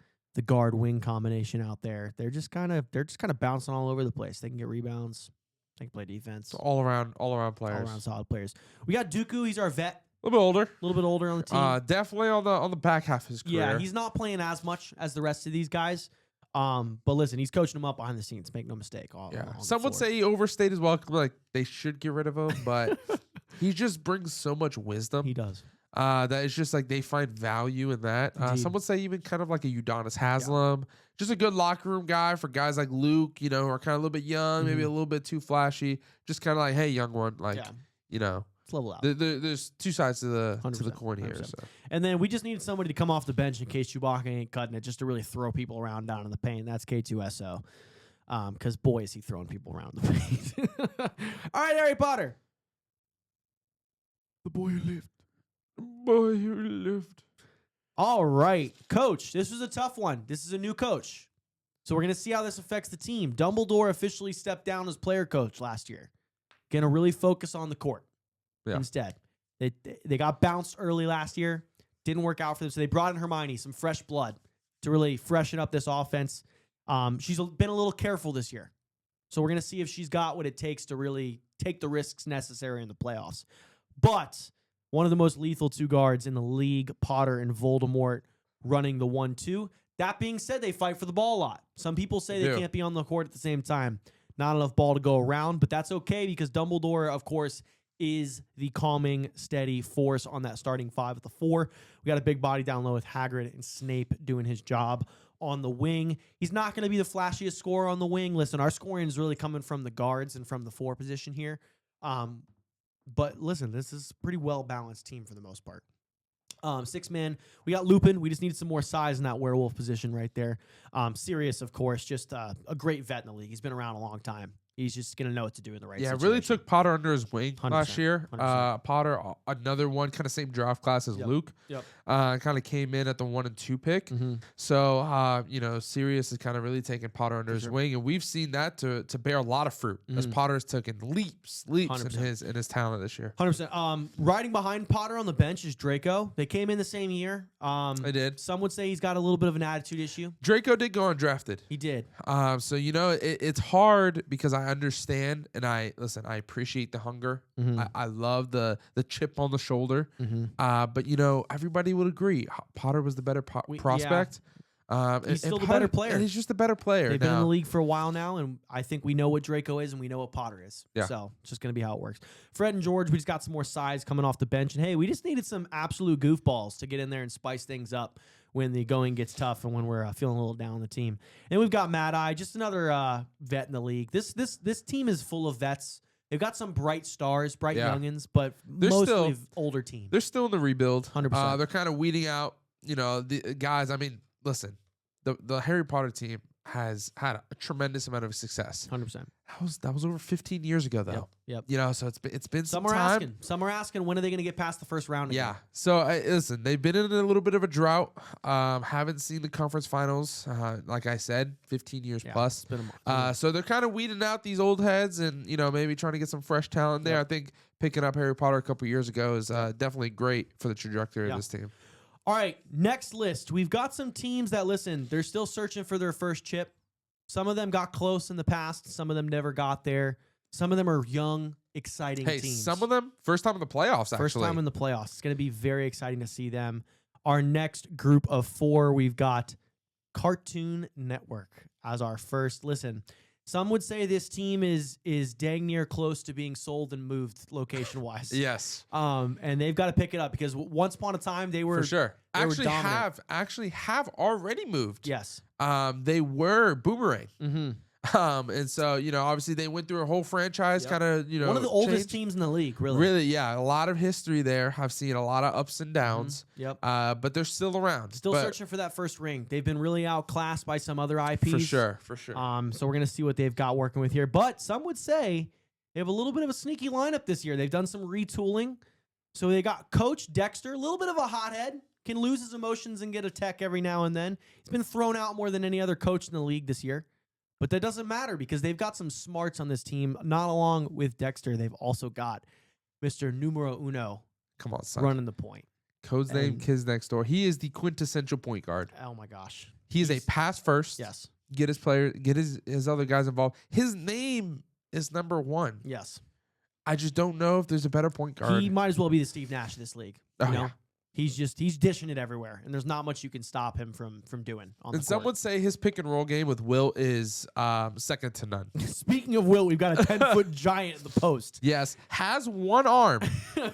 guard wing combination out there. They're just kind of bouncing all over the place. They can get rebounds. They can play defense. So all around players. All around solid players. We got Dooku. He's our vet. A little bit older. On the team. Definitely on the back half of his career. Yeah, he's not playing as much as the rest of these guys. But listen, he's coaching them up behind the scenes. Make no mistake. Some would say he overstayed his welcome. Like they should get rid of him, but he just brings so much wisdom. He does. That it's just like they find value in that. Some would say even kind of like a Udonis Haslam. Just a good locker room guy for guys like Luke, who are kind of a little bit young, maybe a little bit too flashy. Just kind of like, hey, young one, Let's level out. There's two sides to the 100%, coin here. 100%. So. And then we just need somebody to come off the bench in case Chewbacca ain't cutting it, just to really throw people around down in the paint. That's K2SO. Because boy, is he throwing people around the paint. All right, Harry Potter. The boy who lived. The boy who lived. All right, coach. This was a tough one. This is a new coach. So we're going to see how this affects the team. Dumbledore officially stepped down as player coach last year. Going to really focus on the court instead. They got bounced early last year. Didn't work out for them. So they brought in Hermione, some fresh blood to really freshen up this offense. She's been a little careful this year. So we're going to see if she's got what it takes to really take the risks necessary in the playoffs. But one of the most lethal two guards in the league, Potter and Voldemort, running the 1-2. That being said, they fight for the ball a lot. Some people say they can't be on the court at the same time. Not enough ball to go around, but that's okay because Dumbledore, of course, is the calming, steady force on that starting five at the 4. We got a big body down low with Hagrid and Snape doing his job on the wing. He's not going to be the flashiest scorer on the wing. Listen, our scoring is really coming from the guards and from the 4 position here. But listen, this is a pretty well-balanced team for the most part. 6-man, we got Lupin. We just needed some more size in that werewolf position right there. Sirius, of course, just a great vet in the league. He's been around a long time. He's just going to know what to do in the right situation. Really took Potter under his wing 100%, last year. 100%. Potter, another one, kind of same draft class as Luke. Yep. Kind of came in at the 1 and 2 pick. Mm-hmm. So, Sirius is kind of really taking Potter under his wing. And we've seen that to bear a lot of fruit as Potter's taken leaps 100%. in his talent this year. 100%. Riding behind Potter on the bench is Draco. They came in the same year. They did. Some would say he's got a little bit of an attitude issue. Draco did go undrafted. He did. So, it's hard because I understand and I appreciate the hunger. Mm-hmm. I love the chip on the shoulder. Mm-hmm. But, everybody would agree Potter was the better prospect. He's still the better player. And he's just a better player. They've been in the league for a while now, and I think we know what Draco is and we know what Potter is. Yeah. So it's just going to be how it works. Fred and George, we just got some more size coming off the bench. And, hey, we just needed some absolute goofballs to get in there and spice things up when the going gets tough and when we're feeling a little down on the team. And we've got Mad Eye, just another vet in the league. This team is full of vets. They've got some bright stars, bright youngins, but mostly older team. They're still in the rebuild. 100%. They're kind of weeding out, the guys. I mean, listen, the Harry Potter team has had a tremendous amount of success. 100%. That was over 15 years ago, though. Yep. So it's been some are time. Some are asking when are they going to get past the first round again? Yeah. So listen, they've been in a little bit of a drought. Haven't seen the conference finals. Like I said, 15 years plus. It's been a month. So they're kind of weeding out these old heads and maybe trying to get some fresh talent there. I think picking up Harry Potter a couple years ago is definitely great for the trajectory of this team. All right, next list. We've got some teams that, listen, they're still searching for their first chip. Some of them got close in the past. Some of them never got there. Some of them are young, exciting teams. Some of them, first time in the playoffs, actually. First time in the playoffs. It's going to be very exciting to see them. Our next group of 4, we've got Cartoon Network as our first. Listen, some would say this team is dang near close to being sold and moved location-wise. Yes. And they've got to pick it up because once upon a time they were for sure. They Actually have already moved. Yes. They were Boomerang. Mm-hmm. And so, obviously they went through a whole franchise Yep. kind of, One of the oldest change. teams in the league, really. Really, yeah, a lot of history there. I've seen a lot of ups and downs. Yep. But they're still around. Still But searching for that first ring. They've been really outclassed by some other IPs. for sure. So we're gonna see what they've got working with here. But some would say they have a little bit of a sneaky lineup this year. They've done some retooling. So they got Coach Dexter, a little bit of a hothead, can lose his emotions and get a tech every now and then. He's been thrown out more than any other coach in the league this year. But that doesn't matter because they've got some smarts on this team. Not along with Dexter, they've also got Mr. Numero Uno Come on, son. running the point. Code's name Kids Next Door. He is the quintessential point guard. Oh my gosh. He is a pass first. Yes. Get his other guys involved. His name is number 1. Yes. I just don't know if there's a better point guard. He might as well be the Steve Nash of this league. You know? Yeah. He's dishing it everywhere, and there's not much you can stop him from doing on the And some court. would say his pick and roll game with Will is second to none. Speaking of Will, we've got a 10-foot giant in the post. Yes, has one arm,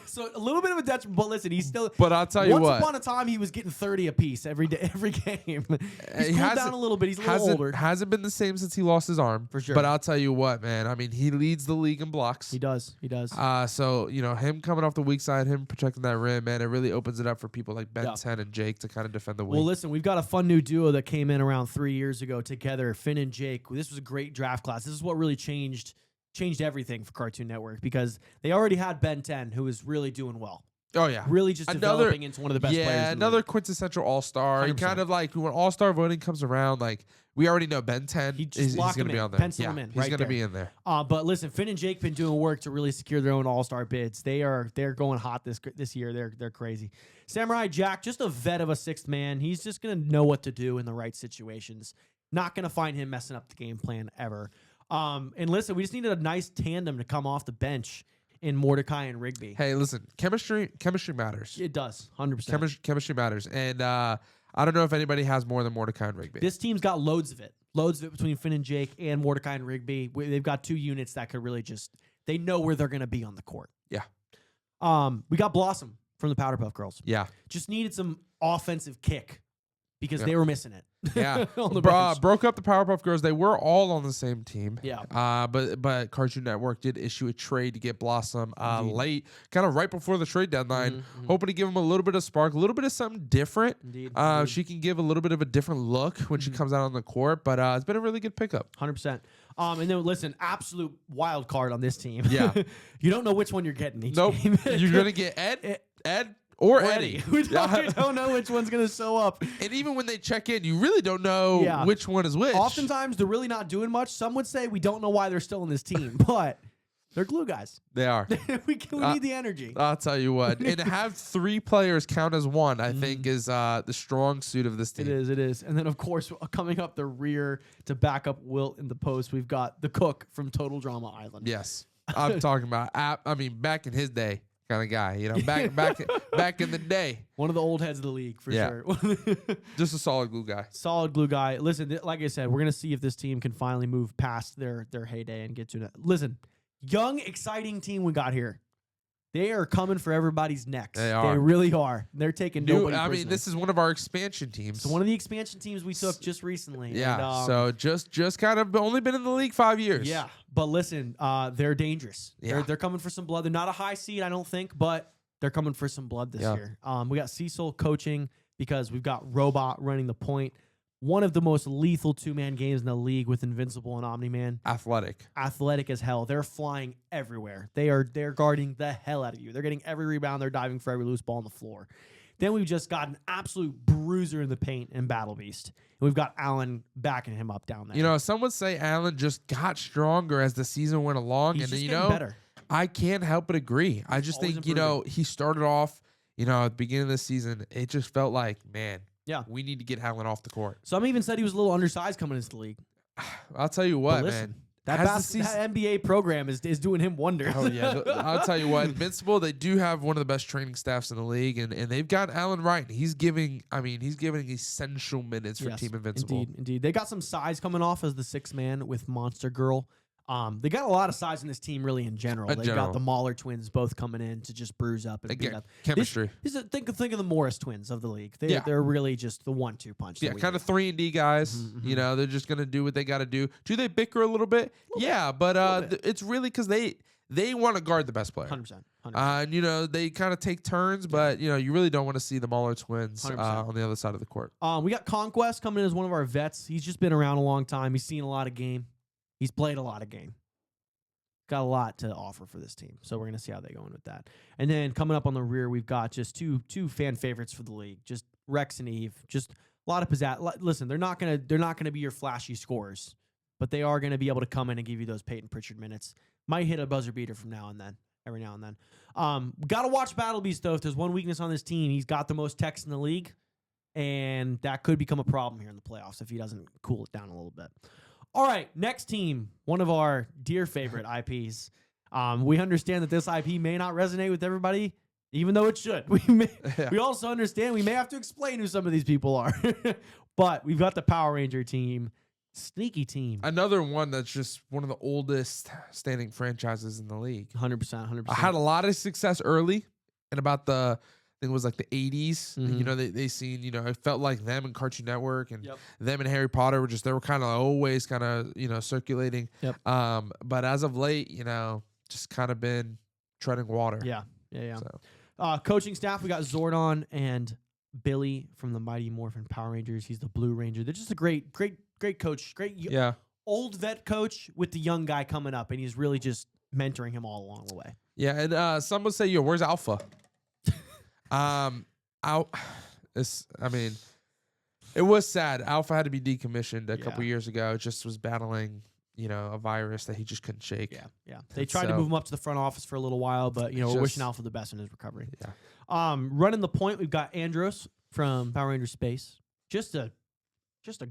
So a little bit of a detriment, but listen, he's still. but I'll tell you Once what, upon a time, he was getting 30 apiece every day, every game. He's He cooled hasn't- down a little bit. He's a little older. hasn't been the same since he lost his arm For sure. But I'll tell you what, man. I mean, he leads the league in blocks. He does. He does. So him coming off the weak side, him protecting that rim, man, it really opens it up for people like Ben 10 and Jake to kind of defend the wing. Well, listen, we've got a fun new duo that came in around 3 years ago together, Finn and Jake. This was a great draft class. This is what really changed everything for Cartoon Network because they already had Ben 10, who was really doing well. Oh yeah, Really just developing into one of the best players. Yeah, in the another league. quintessential all-star. He 100%. kind of like when all-star voting comes around, like we already know Ben 10 He just he's lock going him to be in, on there. pencil yeah, him in he's right going to there. be in there. But listen, Finn and Jake been doing work to really secure their own all-star bids. They're going hot this year. They're crazy. Samurai Jack, just a vet of a sixth man. He's just gonna know what to do in the right situations. Not gonna find him messing up the game plan ever. And listen, we just needed a nice tandem to come off the bench in Mordecai and Rigby. Hey, listen, chemistry matters. It does, 100%. Chemistry matters, and I don't know if anybody has more than Mordecai and Rigby. This team's got loads of it between Finn and Jake and Mordecai and Rigby. They've got two units that could really they know where they're gonna be on the court. Yeah. We got Blossom from the Powder Puff Girls. Yeah, Just needed some offensive kick because Yeah. they were missing it. yeah. On the bench. Broke up the Powerpuff Girls. They were all on the same team. Yeah. But Cartoon Network did issue a trade to get Blossom Indeed. late, kind of right before the trade deadline, hoping to give him a little bit of spark, a little bit of something different. Indeed. She can give a little bit of a different look when she comes out on the court, but it's been a really good pickup. 100%. And then listen, absolute wild card on this team. Yeah. You don't know which one you're getting each Nope. game. You're going to get Ed, or Eddie. We don't know which one's going to show up. And even when they check in, you really don't know Yeah. which one is which. Oftentimes, they're really not doing much. Some would say we don't know why they're still in this team, but they're glue guys. They are. we need the energy. I'll tell you what. And to have 3 players count as one, I think, is the strong suit of this team. It is. And then, of course, coming up the rear to back up Wilt in the post, we've got the cook from Total Drama Island. Yes. I'm talking about, back in his day kind of guy, back in the day. One of the old heads of the league, for Yeah. sure. Just a solid glue guy. Solid glue guy. Listen, like I said, we're going to see if this team can finally move past their heyday and get to it. Listen, young, exciting team we got here. They are coming for everybody's necks. They are. They really are. They're taking nobody personally. This is one of our expansion teams. So one of the expansion teams we took just recently. Yeah. And, So just kind of only been in the league 5 years. yeah. But listen, they're dangerous. Yeah. They're coming for some blood. They're not a high seed, I don't think, but they're coming for some blood this year. We got Cecil coaching because we've got Robot running the point. One of the most lethal two-man games in the league with Invincible and Omni-Man. Athletic as hell. They're flying everywhere. They're guarding the hell out of you. They're getting every rebound. They're diving for every loose ball on the floor. Then we've just got an absolute bruiser in the paint in Battle Beast. And we've got Allen backing him up down there. Some would say Allen just got stronger as the season went along. He's and just getting better. I can't help but agree. I just Always think, improving. he started off, at the beginning of the season, it just felt like, man, Yeah. we need to get Allen off the court. Some even said he was a little undersized coming into the league. I'll tell you what, But listen, man. That, As the that NBA program is doing him wonders. Oh yeah, I'll tell you what, Invincible, they do have one of the best training staffs in the league, and they've got Allen Wright. He's giving essential minutes for Team Invincible. Indeed. They got some size coming off as the 6th man with Monster Girl. They got a lot of size in this team, really, in general. They've got the Mahler twins both coming in to just bruise up and beat up. Chemistry. Think of the Morris twins of the league. They're really just the 1-2 punch. Yeah, kind of 3-and-D guys. You know, they're just gonna do what they got to do. Do they bicker a little bit? Yeah, but it's really because they want to guard the best player. 100%. And you know, they kind of take turns, but you know, you really don't want to see the Mahler twins on the other side of the court. We got Conquest coming in as one of our vets. He's just been around a long time. He's seen a lot of game. He's played a lot of game. Got a lot to offer for this team, so we're gonna see how they go in with that. And then coming up on the rear, we've got just two fan favorites for the league, just Rex and Eve. Just a lot of pizzazz. Listen, they're not gonna be your flashy scorers, but they are gonna be able to come in and give you those Peyton Pritchard minutes. Might hit a buzzer beater from now and then, every now and then. Gotta watch Battle Beast though. If there's one weakness on this team, he's got the most techs in the league, and that could become a problem here in the playoffs if he doesn't cool it down a little bit. All right, next team, one of our dear favorite IPs. We understand that this IP may not resonate with everybody, even though it should. We also understand we may have to explain who some of these people are. But we've got the Power Ranger team. Sneaky team. Another one that's just one of the oldest standing franchises in the league. 100%. I had a lot of success early and about I think it was like the 80s. You know, they seen, you know, it felt like them and Cartoon Network and them and Harry Potter they were kind of always kind of, you know, circulating. But as of late, you know, just kind of been treading water. Yeah. So. Coaching staff, we got Zordon and Billy from the Mighty Morphin Power Rangers. He's the Blue Ranger. They're just a great coach. Old vet coach with the young guy coming up, and he's really just mentoring him all along the way. Yeah, and some would say, where's Alpha? It was sad. Alpha had to be decommissioned a couple years ago. It just was battling, you know, a virus that he just couldn't shake. Yeah. They tried to move him up to the front office for a little while, but you know, we're wishing Alpha the best in his recovery. Yeah. Running the point, we've got Andros from Power Rangers Space. Just a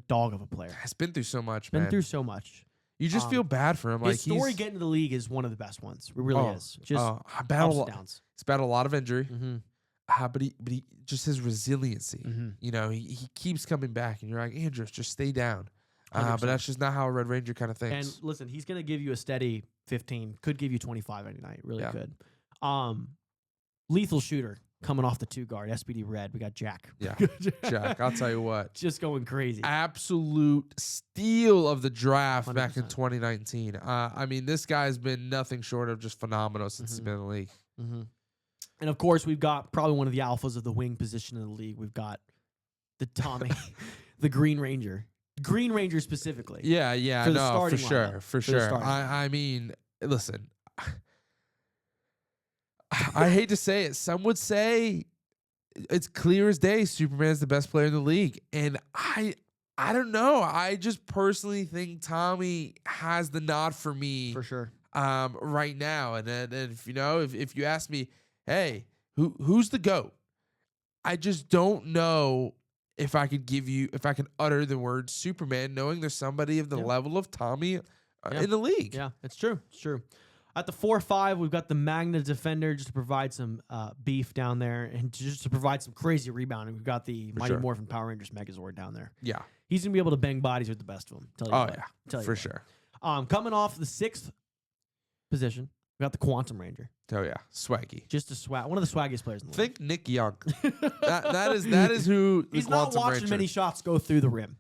dog of a player. Has been through so much, man. Been through so much. You just feel bad for him. His story getting to the league is one of the best ones. It really is. Just ups and downs. He's battled a lot of injury. But he just his resiliency. You know, he keeps coming back, and you're like, Andros, just stay down. But that's just not how a Red Ranger kind of thinks. And listen, he's going to give you a steady 15. Could give you 25 any night. Really could. Lethal shooter coming off the 2-guard. SPD Red. We got Jack. Yeah, Jack. I'll tell you what. Just going crazy. Absolute steal of the draft 100%. Back in 2019. I mean, this guy's been nothing short of just phenomenal since he's been in the league. And, of course, we've got probably one of the alphas of the wing position in the league. We've got the Tommy, the Green Ranger. Green Ranger specifically. Yeah, for sure. I mean, listen, I hate to say it. Some would say it's clear as day Superman's the best player in the league. And I don't know. I just personally think Tommy has the nod for me. For sure. Right now. And if you know, if you ask me, hey, who's the GOAT? I just don't know if I can utter the word Superman, knowing there's somebody of the level of Tommy in the league. Yeah, it's true. It's true. At the 4-5, we've got the Magna Defender just to provide some beef down there and just to provide some crazy rebounding. We've got the Mighty Morphin Power Rangers Megazord down there. Yeah. He's going to be able to bang bodies with the best of them. For sure. Coming off the 6th position, we got the Quantum Ranger. Oh, yeah. Swaggy. Just a swag. One of the swaggiest players in the league. Think Nick Young. that is who he's not watching Ranger. Many shots go through the rim.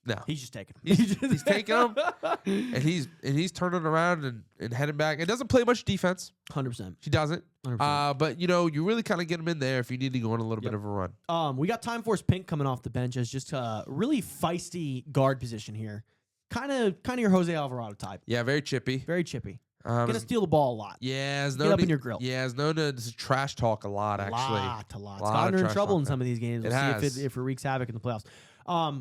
No. He's just taking them. He's taking them, and he's turning around and heading back. It doesn't play much defense. 100%. He doesn't. 100%. But, you know, you really kind of get him in there if you need to go on a little bit of a run. We got Time Force Pink coming off the bench as just a really feisty guard position here. Kind of your Jose Alvarado type. Yeah, very chippy. Very chippy. Gonna steal the ball a lot. Yeah, get up in your grill. Yeah, it's known to trash talk a lot, actually. A lot. It's gotten her in trouble in some of these games. We'll see if it wreaks havoc in the playoffs.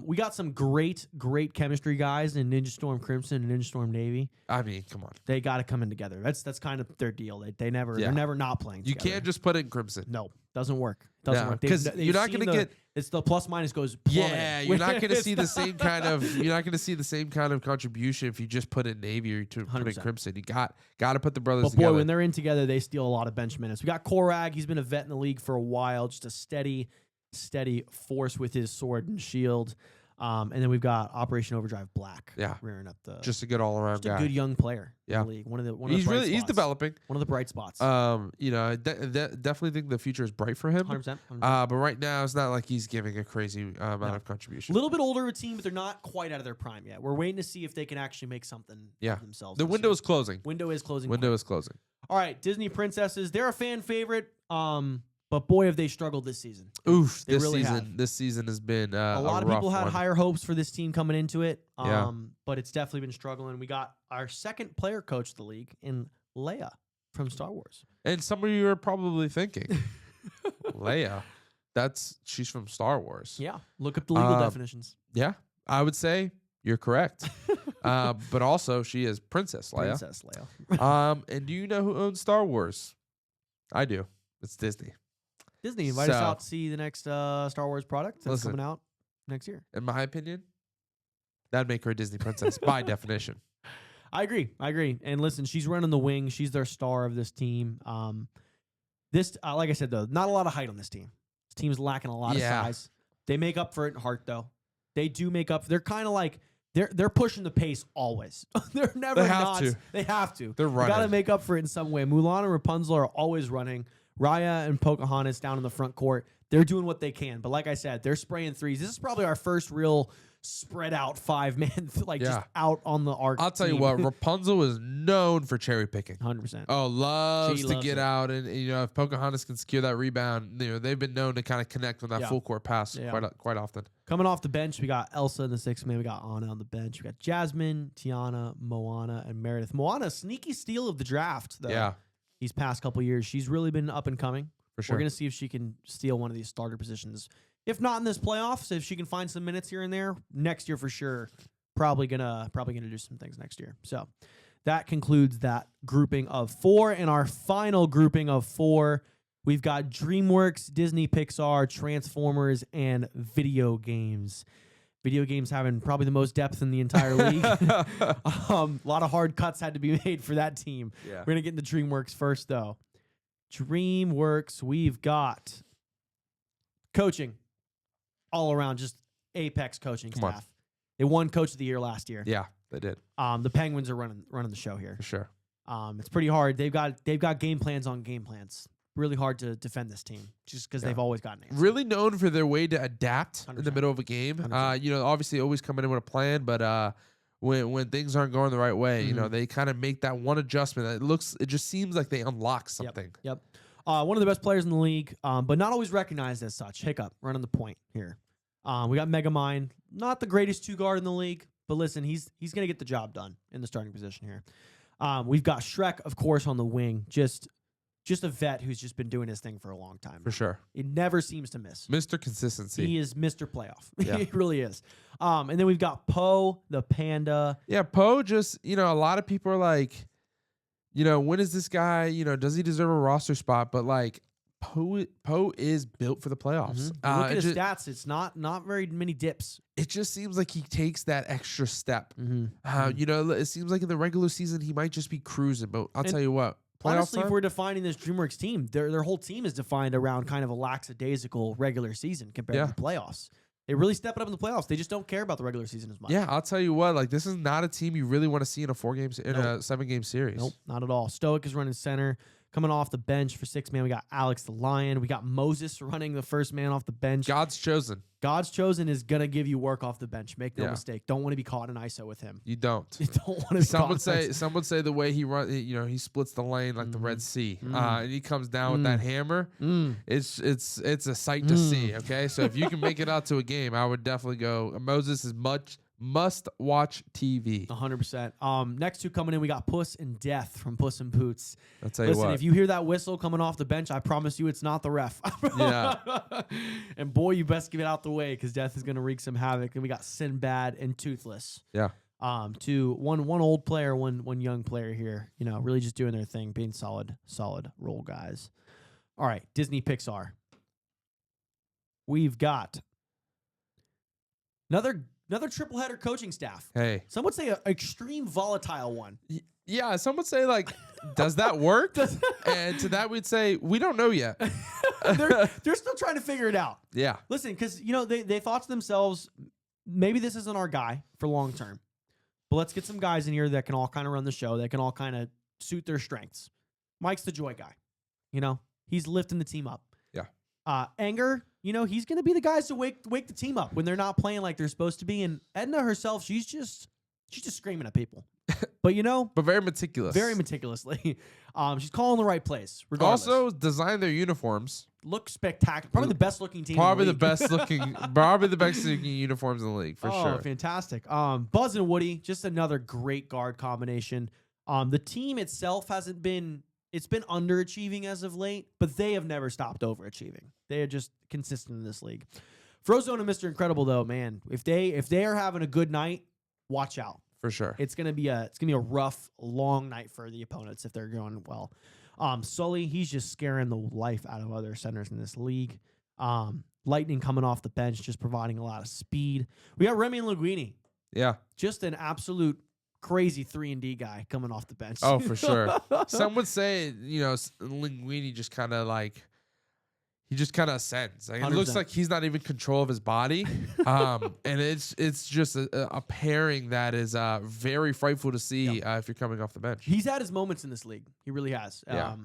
We got some great chemistry guys in Ninja Storm Crimson and Ninja Storm Navy. I mean, come on. They got to come in together. That's kind of their deal. They're never not playing together. You can't just put it in Crimson. No, doesn't work. Doesn't work. Because you're not going to get. It's the plus minus goes plummeting. Yeah, you're not going to see the same kind of. You're not going to see the same kind of contribution if you just put in Navy or to put in Crimson. You got to put the brothers together. But boy, when they're in together, they steal a lot of bench minutes. We got Korag. He's been a vet in the league for a while. Just a steady force with his sword and shield. And then we've got Operation Overdrive Black. Yeah. Rearing up the Just a good all around just guy. a good young player Yeah. in the league. One of the He's bright really he's spots. developing. One of the bright spots. You know, I definitely think the future is bright for him. 100%. But right now it's not like he's giving a crazy amount of A contribution. little bit older of a team, but they're not quite out of their prime yet. We're waiting to see if they can actually make something of themselves. The this window year. is closing. Window is closing. Window is closing. All right, Disney princesses. They're a fan favorite. But boy, have they struggled this season. Oof, They really this season has been a lot of rough people had one. higher hopes for this team coming into it. Yeah. But it's definitely been struggling. We got our second player coach of the league in Leia from Star Wars. And some of you are probably thinking, Leia, she's from Star Wars. Yeah, look up the legal definitions. Yeah, I would say you're correct. But also she is Princess Leia. Princess Leia. And do you know who owns Star Wars? I do. It's Disney. Disney invite us out to see the next Star Wars product that's Listen. coming out next year. In my opinion, that'd make her a Disney princess by definition. I agree. And listen, she's running the wing. She's their star of this team. Like I said, though, not a lot of height on this team. This team's lacking a lot of size. They make up for it in heart, though. They do make up. They're kind of like they're pushing the pace always. They're never not. They have to. They're running. Got to make up for it in some way. Mulan and Rapunzel are always running. Raya and Pocahontas down in the front court. They're doing what they can. But like I said, they're spraying threes. This is probably our first real spread out 5-man, just out on the arc. I'll tell you what, Rapunzel is known for cherry picking. 100%. Oh, loves to get it. out. And, you know, if Pocahontas can secure that rebound, you know, they've been known to kind of connect with that full court pass quite often. Coming off the bench, we got Elsa in the 6th man. We got Anna on the bench. We got Jasmine, Tiana, Moana, and Meredith. Moana, sneaky steal of the draft, though. Yeah. These past couple years, she's really been up and coming. For sure. We're going to see if she can steal one of these starter positions. If not in this playoffs, if she can find some minutes here and there, next year for sure. Probably gonna do some things next year. So that concludes that grouping of 4. And our final grouping of 4, we've got DreamWorks, Disney, Pixar, Transformers, and video games. Video games having probably the most depth in the entire league. A lot of hard cuts had to be made for that team. Yeah. We're going to get into DreamWorks first, though. DreamWorks, we've got coaching all around, just apex coaching Come on. staff. They won Coach of the Year last year. Yeah, they did. The Penguins are running the show here. For sure. It's pretty hard. They've got game plans on game plans. Really hard to defend this team just because they've always gotten answers. Really known for their way to adapt 100%. in the middle of a game. 100%. You know, obviously always coming in with a plan, but when things aren't going the right way, you know, they kind of make that one adjustment. It just seems like they unlock something. Yep. One of the best players in the league, but not always recognized as such. Hiccup running the point here. We got Megamind, not the greatest 2-guard in the league, but listen, he's gonna get the job done in the starting position here. We've got Shrek, of course, on the wing. Just a vet who's just been doing his thing for a long time. For sure. He never seems to miss. Mr. Consistency. He is Mr. Playoff. Yeah. He really is. And then we've got Poe, the panda. Yeah, Poe just, you know, a lot of people are like, you know, when is this guy, you know, does he deserve a roster spot? But like Poe is built for the playoffs. Look at his stats. It's not very many dips. It just seems like he takes that extra step. You Mm-hmm. know, it seems like in the regular season he might just be cruising, but I'll tell you what. Honestly, if we're defining this DreamWorks team, their whole team is defined around kind of a lackadaisical regular season compared to the playoffs. They really step it up in the playoffs. They just don't care about the regular season as much. Yeah, I'll tell you what. Like, this is not a team you really want to see in a 7-game series. Nope, not at all. Stoic is running center. Coming off the bench for 6-man, we got Alex the Lion. We got Moses running the first man off the bench. God's chosen. God's chosen is going to give you work off the bench. Make no mistake. Don't want to be caught in ISO with him. You don't. You don't want to be Some caught would say in ISO. some would say the way he runs, you know, he splits the lane like the Red Sea, and he comes down with that hammer. It's a sight to see. Okay, so if you can make it out to a game, I would definitely go. Moses is must watch TV. 100%. Next two coming in, we got Puss and Death from Puss in Boots. I'll tell you Listen, what. if you hear that whistle coming off the bench, I promise you it's not the ref. Yeah. And boy, you best get out the way because Death is going to wreak some havoc. And we got Sinbad and Toothless. Yeah. One old player, one young player here. You know, really just doing their thing, being solid role guys. All right, Disney Pixar. We've got another triple header coaching staff. Hey. Some would say an extreme volatile one. Yeah, some would say, like, does that work? And to that, we'd say, we don't know yet. They're still trying to figure it out. Yeah. Listen, because, you know, they thought to themselves, maybe this isn't our guy for long term, but let's get some guys in here that can all kind of run the show, that can all kind of suit their strengths. Mike's the joy guy. He's lifting the team up. Yeah. Anger, he's going to be the guys to wake the team up when they're not playing like they're supposed to be. And Edna herself, she's just screaming at people. But but very meticulous. Very meticulously. She's calling the right place. Regardless. Also designed their uniforms. Look spectacular. Probably the best looking team. Probably in the league. Probably the best looking uniforms in the league for sure. Fantastic. Buzz and Woody, just another great guard combination. The team itself hasn't been. It's been underachieving as of late, but they have never stopped overachieving. They are just consistent in this league. Frozone and Mr. Incredible, though, man, if they are having a good night, watch out. For sure. It's gonna be a rough, long night for the opponents if they're going well. Sully, he's just scaring the life out of other centers in this league. Lightning coming off the bench, just providing a lot of speed. We got Remy and Linguini. Yeah. Just an absolute crazy 3-and-D guy coming off the bench. Oh, for sure. Some would say, Linguini just kind of he just kind of ascends. It looks 100%. like he's not even in control of his body. And it's just a pairing that is very frightful to see if you're coming off the bench. He's had his moments in this league. He really has. Yeah.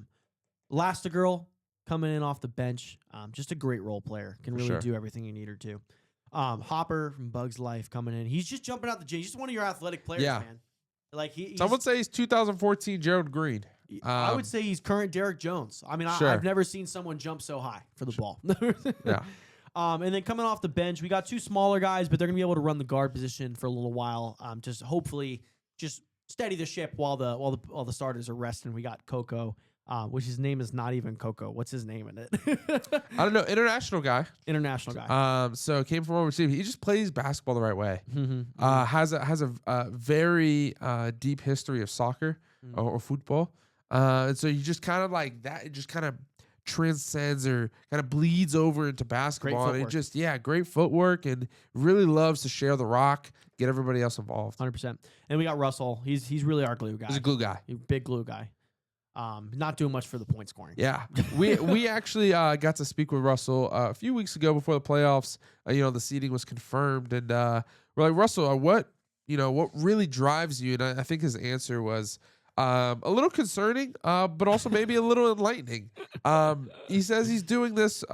Elastigirl coming in off the bench. Just a great role player. Can really sure. do everything you need her to. Hopper from Bug's Life coming in. He's just jumping out the gym. He's just one of your athletic players, man. Some would say he's 2014 Gerald Green. I would say he's current Derek Jones. I mean, Sure. I've never seen someone jump so high for the ball. Yeah. And then coming off the bench, we got two smaller guys, but they're gonna be able to run the guard position for a little while. Just hopefully, just steady the ship while the starters are resting. We got Coco, which his name is not even Coco. What's his name in it? I don't know. International guy. International guy. So came from overseas. He just plays basketball the right way. Mm-hmm. Has a very deep history of soccer or football. And so you just kind of like that. It just kind of transcends or kind of bleeds over into basketball. And it just, great footwork and really loves to share the rock, get everybody else involved. 100%. And we got Russell. He's really our glue guy. He's a glue guy. Big glue guy. Not doing much for the point scoring. Yeah. We actually got to speak with Russell a few weeks ago before the playoffs. The seeding was confirmed. And we're like, Russell, what really drives you? And I think his answer was a little concerning, but also maybe a little enlightening. He says he's doing this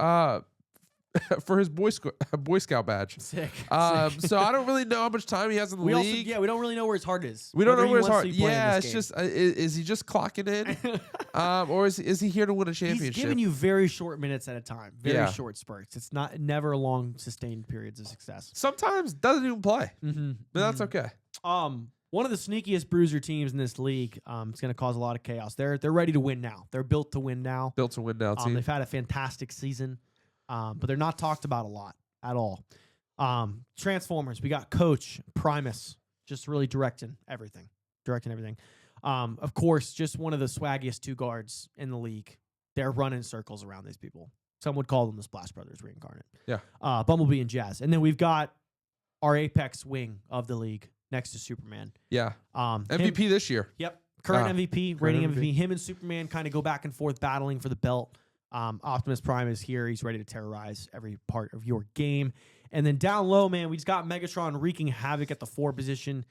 for his Boy Scout badge. Sick. So I don't really know how much time he has in the league. We don't really know where his heart is. We don't know Whether where he his heart. wants to play in Yeah, this it's game. just is he just clocking in, or is he here to win a championship? He's giving you very short minutes at a time, very Yeah. short spurts. It's never long sustained periods of success. Sometimes doesn't even play, Mm-hmm. but that's okay. One of the sneakiest bruiser teams in this league. It's going to cause a lot of chaos. They're ready to win now. They're built to win now. Built to win now, team. They've had a fantastic season, but they're not talked about a lot at all. Transformers. We got Coach Primus, just really directing everything. Of course, just one of the swaggiest two guards in the league. They're running circles around these people. Some would call them the Splash Brothers reincarnate. Yeah. Bumblebee and Jazz. And then we've got our apex wing of the league next to Superman. Yeah. MVP this year. Yep. Current MVP, reigning MVP. MVP. Him and Superman kind of go back and forth battling for the belt. Optimus Prime is here. He's ready to terrorize every part of your game. And then down low, man, we just got Megatron wreaking havoc at the 4 position.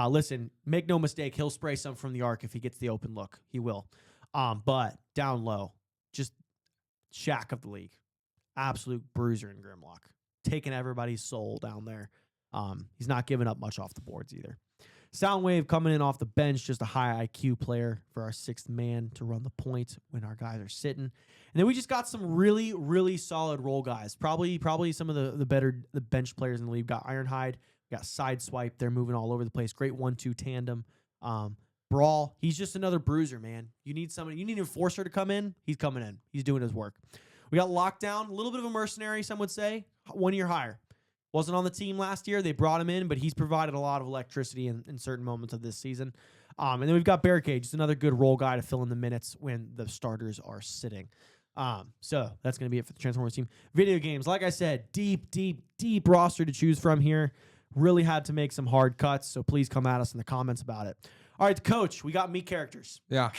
Listen, make no mistake, he'll spray some from the arc if he gets the open look. He will. But down low, just Shaq of the league. Absolute bruiser in Grimlock. Taking everybody's soul down there. He's not giving up much off the boards either. Soundwave coming in off the bench, just a high IQ player for our 6th man to run the point when our guys are sitting. And then we just got some really, really solid role guys. Probably some of the bench players in the league. We got Ironhide, we got Sideswipe. They're moving all over the place. Great 1-2 tandem. Brawl, he's just another bruiser, man. You need an enforcer to come in. He's coming in. He's doing his work. We got Lockdown, a little bit of a mercenary, some would say. 1 year higher. Wasn't on the team last year. They brought him in, but he's provided a lot of electricity in certain moments of this season. And then we've got Barricade, just another good role guy to fill in the minutes when the starters are sitting. So that's going to be it for the Transformers team. Video games, like I said, deep roster to choose from here. Really had to make some hard cuts, so please come at us in the comments about it. All right, Coach, we got me characters. Yeah.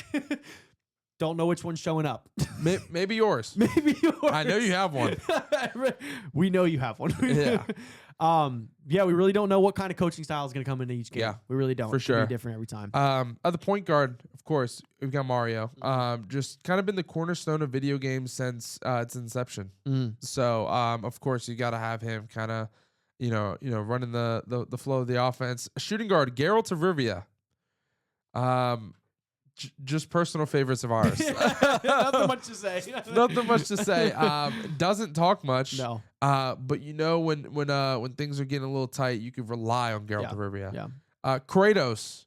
Don't know which one's showing up. Maybe yours. Maybe yours. I know you have one. We know you have one. Yeah. Yeah, we really don't know what kind of coaching style is going to come into each game. Yeah, we really don't. for It's gonna sure. be different every time. At the point guard, of course, we've got Mario. Just kind of been the cornerstone of video games since its inception. So, of course, you got to have him kind of, running the flow of the offense. Shooting guard, Geralt of Rivia. Just personal favorites of ours. Nothing much to say. Nothing much to say. Doesn't talk much. No. But when things are getting a little tight, you can rely on Geralt of Rivia. Yeah. Kratos.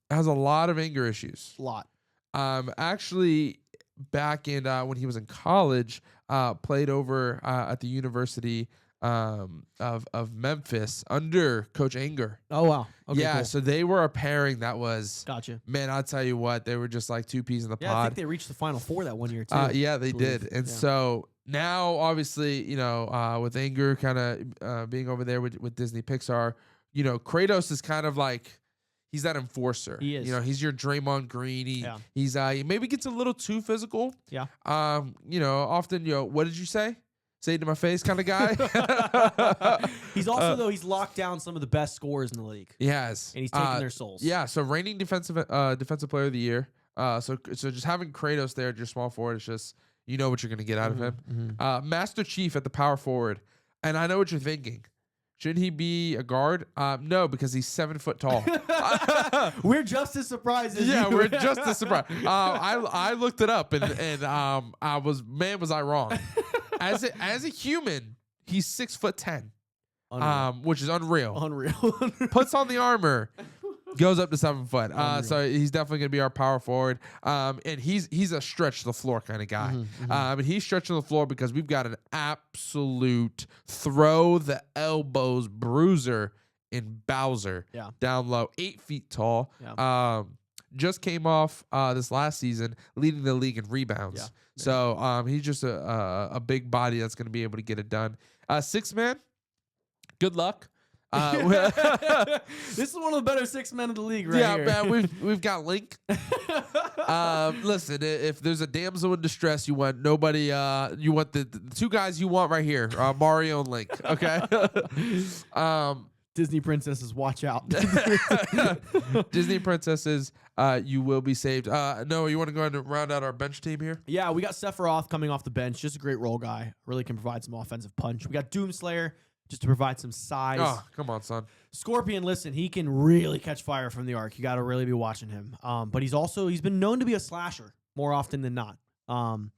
Has a lot of anger issues. A lot. Actually, back in when he was in college, played over at the University of Memphis under Coach Anger. Oh wow. Okay, yeah, cool. so they were a pairing that was Gotcha. Man, I'll tell you what, they were just like two peas in the Yeah, I pod. think they reached the Final Four that one year too. Yeah, they did. And so now, obviously, with Anger kind of being over there with Disney Pixar, Kratos is kind of like he's that enforcer. He is. He's your Draymond Green. He maybe gets a little too physical. Yeah. Often, what did you say? Say it to my face kind of guy. He's also though he's locked down some of the best scorers in the league. He has. And he's taking their souls. Yeah, so reigning defensive player of the year. So just having Kratos there at your small forward is just what you're gonna get out of him. Master Chief at the power forward, and I know what you're thinking. Should he be a guard? No, because he's 7 foot tall. We're just as surprised as you. We're just as surprised. I looked it up and was I wrong? As a human, he's 6'10", which is unreal. Unreal. Puts on the armor, goes up to 7 foot. So he's definitely gonna be our power forward. And he's a stretch the floor kind of guy. And he's stretching the floor because we've got an absolute throw the elbows bruiser in Bowser. Yeah. Down low, 8 feet tall. Yeah. Just came off this last season, leading the league in rebounds. Yeah. So he's just a big body that's going to be able to get it done. 6-man, good luck. This is one of the better 6 men in the league, right here. Yeah, man, we've got Link. Listen, if there's a damsel in distress, you want nobody. You want the two guys you want right here, Mario and Link. Okay. Disney princesses, watch out. Disney princesses, you will be saved. Noah, you want to go ahead and round out our bench team here? Yeah, we got Sephiroth coming off the bench. Just a great role guy. Really can provide some offensive punch. We got Doomslayer just to provide some size. Oh, come on, son. Scorpion, listen, he can really catch fire from the arc. You got to really be watching him. But he's been known to be a slasher more often than not.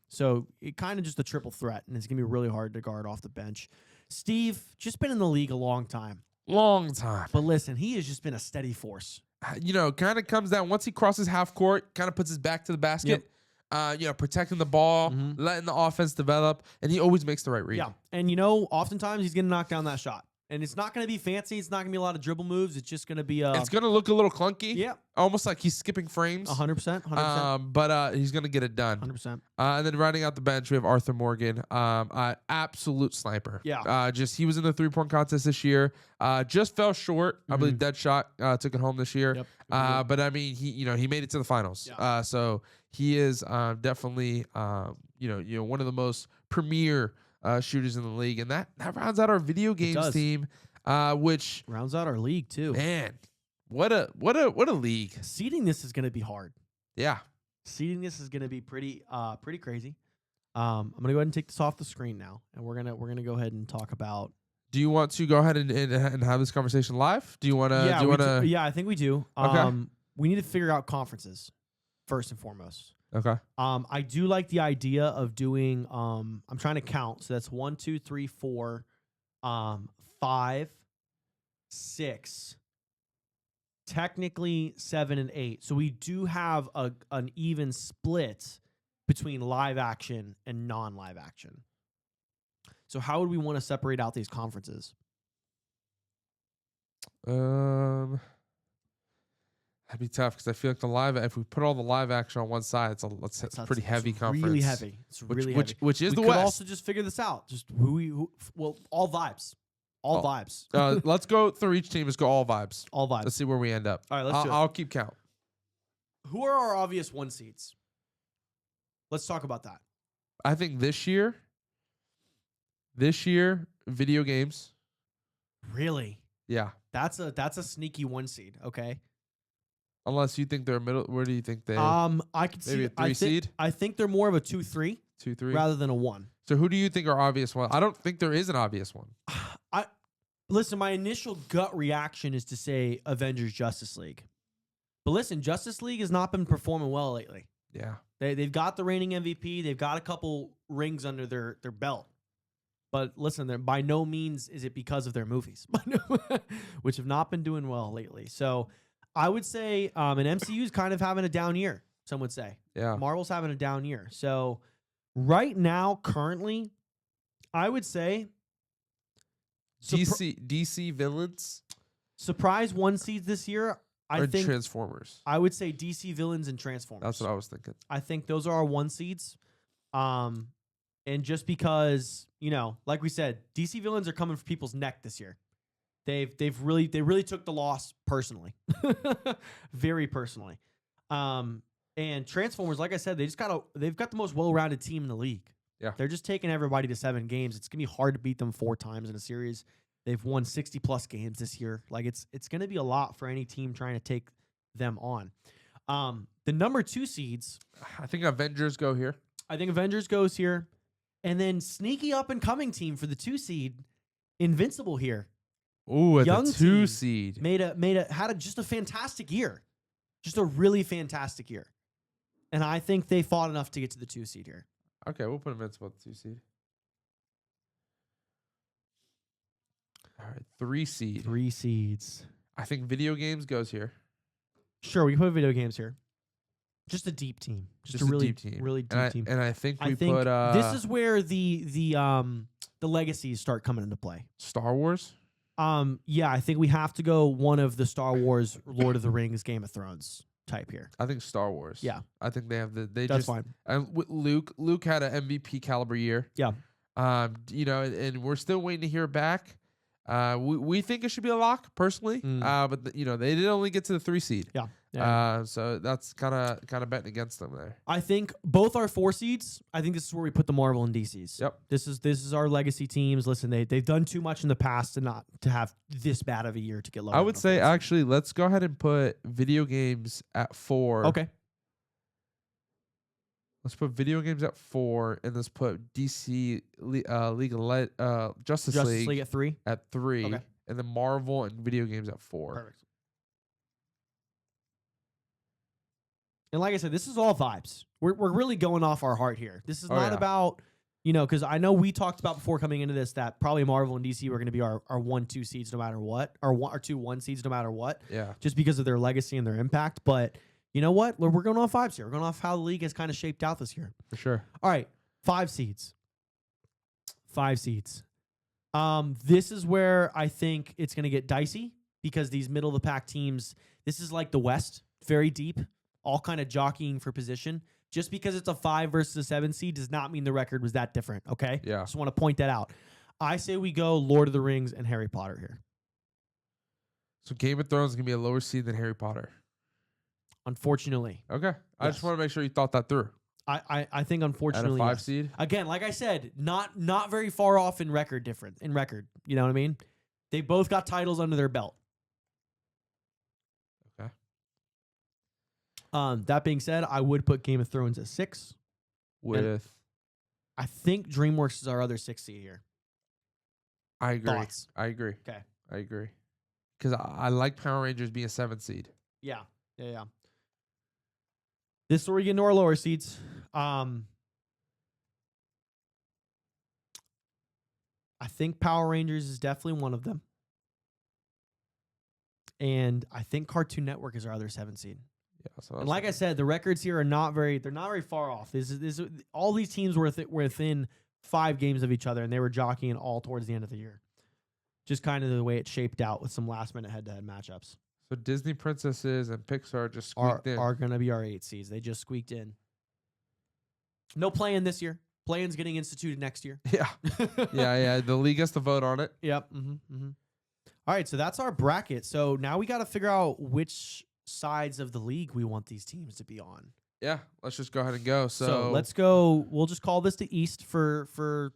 So it kind of just a triple threat, and it's going to be really hard to guard off the bench. Steve, just been in the league a long time. Long time. But listen, he has just been a steady force. Kind of comes down once he crosses half court, kind of puts his back to the basket. Protecting the ball, letting the offense develop, and he always makes the right read. Yeah, and oftentimes he's going to knock down that shot. And it's not going to be fancy. It's not going to be a lot of dribble moves. It's just going to be it's going to look a little clunky. Yeah. Almost like he's skipping frames. 100%. But he's going to get it done. 100%. And then rounding out the bench, we have Arthur Morgan. Absolute sniper. Yeah. He was in the 3-point contest this year. Just fell short. I believe dead shot took it home this year. Yep. But I mean, he made it to the finals. Yeah. So he is definitely one of the most premier shooters in the league, and that rounds out our video games team, which rounds out our league too. Man, what a league! Seeding this is going to be hard. Yeah, seeding this is going to be pretty crazy. I'm going to go ahead and take this off the screen now, and we're gonna go ahead and talk about. Do you want to go ahead and have this conversation live? Do you want to? Yeah, I think we do. Okay. We need to figure out conferences first and foremost. Okay. I do like the idea of doing. I'm trying to count. So that's 1, 2, 3, 4, 5, 6. Technically 7 and 8. So we do have an even split between live action and non-live action. So how would we want to separate out these conferences? That'd be tough because I feel like if we put all the live action on one side, it's a pretty heavy conference. Really heavy. It's really heavy. Which is we the could West. also just figure this out. Just all vibes. All vibes. Let's go through each team. Let's go all vibes. All vibes. Let's see where we end up. All right, let's do it. I'll keep count. Who are our obvious 1 seeds? Let's talk about that. I think this year, This year, video games. Really? Yeah. That's a sneaky 1 seed. Okay. Unless you think they're middle. Where do you think they? I could Maybe see a 3 seed? I think they're more of a 2-3 2-3. rather than a 1. So who do you think are obvious one? I don't think there is an obvious one. Listen, my initial gut reaction is to say Avengers Justice League. But listen, Justice League has not been performing well lately. Yeah. They've got the reigning MVP. They've got a couple rings under their belt. But listen, by no means is it because of their movies, which have not been doing well lately. So I would say an MCU is kind of having a down year, some would say. Yeah. Marvel's having a down year. So right now, currently, I would say DC villains surprise 1 seeds this year. I think Transformers. I would say DC villains and Transformers. That's what I was thinking. I think those are our 1 seeds. And just because, like we said, DC villains are coming for people's neck this year. They really took the loss personally. Very personally. And Transformers, like I said, they've got the most well-rounded team in the league. Yeah. They're just taking everybody to 7 games. It's going to be hard to beat them 4 times in a series. They've won 60+ games this year. Like it's going to be a lot for any team trying to take them on. The number 2 seeds, I think Avengers go here. I think Avengers goes here. And then sneaky up and coming team for the 2 seed, Invincible here. Ooh, at Young the 2 team seed. Had just a fantastic year. Just a really fantastic year. And I think they fought enough to get to the 2 seed here. Okay, we'll put Invincible at the 2 seed. All right, 3 seed. 3 seeds. I think video games goes here. Sure, we can put video games here. Just a deep team. Just a really deep team. really deep team. And I think we think put this is where the legacies start coming into play. Star Wars. Yeah, I think we have to go one of the Star Wars, Lord of the Rings, Game of Thrones type here. I think Star Wars. Yeah. I think they have That's fine. And with Luke had an MVP caliber year. Yeah. And we're still waiting to hear back. We think it should be a lock personally. But they did only get to the 3 seed. Yeah. So that's kind of betting against them there. I think both our 4 seeds. I think this is where we put the Marvel and DCs. Yep. This is our legacy teams. Listen, they've done too much in the past to have this bad of a year to get lower. I would say actually let's go ahead and put video games at 4. Okay. Let's put video games at 4, and let's put DC Justice League at 3. at 3, Okay. and then Marvel and video games at 4. Perfect. And like I said, this is all vibes. We're really going off our heart here. This is not about, because I know we talked about before coming into this that probably Marvel and DC were going to be our 1-2 seeds no matter what, or 2-1 seeds no matter what. Yeah. Just because of their legacy and their impact. But you know what? We're going off vibes here. We're going off how the league has kind of shaped out this year. For sure. All right, 5 seeds. 5 seeds. This is where I think it's going to get dicey because these middle of the pack teams, this is like the West, very deep, all kind of jockeying for position. Just because it's a 5 versus a 7 seed does not mean the record was that different, okay? Yeah. Just want to point that out. I say we go Lord of the Rings and Harry Potter here. So Game of Thrones is going to be a lower seed than Harry Potter. Unfortunately. Okay. I just want to make sure you thought that through. I think unfortunately At a 5 yes. seed? Again, like I said, not very far off in record. You know what I mean? They both got titles under their belt. Okay. That being said, I would put Game of Thrones at 6. With I think DreamWorks is our other 6 seed here. I agree. Thoughts? I agree. Okay. I agree. Because I like Power Rangers being a 7 seed. Yeah. This is where we get into our lower seeds. I think Power Rangers is definitely one of them. And I think Cartoon Network is our other 7 seed. Yeah. So And like I said, the records here are not very far off. All these teams were within 5 games of each other, and they were jockeying all towards the end of the year. Just kind of the way it shaped out with some last-minute head-to-head matchups. So Disney Princesses and Pixar just squeaked in. Are going to be our 8 seeds. They just squeaked in. No play-in this year. Play-in's getting instituted next year. Yeah. yeah. The league has to vote on it. Yep. All right, so that's our bracket. So now we got to figure out which sides of the league we want these teams to be on. Yeah. Let's just go ahead and go. So let's go. We'll just call this the East for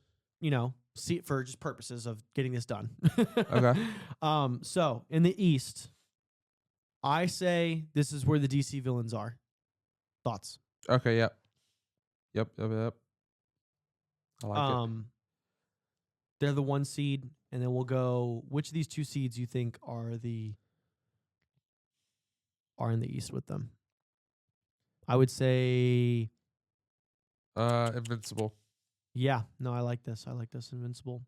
for just purposes of getting this done. Okay. So in the East, I say this is where the DC villains are. Thoughts? Okay. Yep. Yep. I like it. They're the 1 seed, and then we'll go. Which of these 2 seeds you think are in the East with them? I would say, Invincible. yeah. No, I like this. Invincible.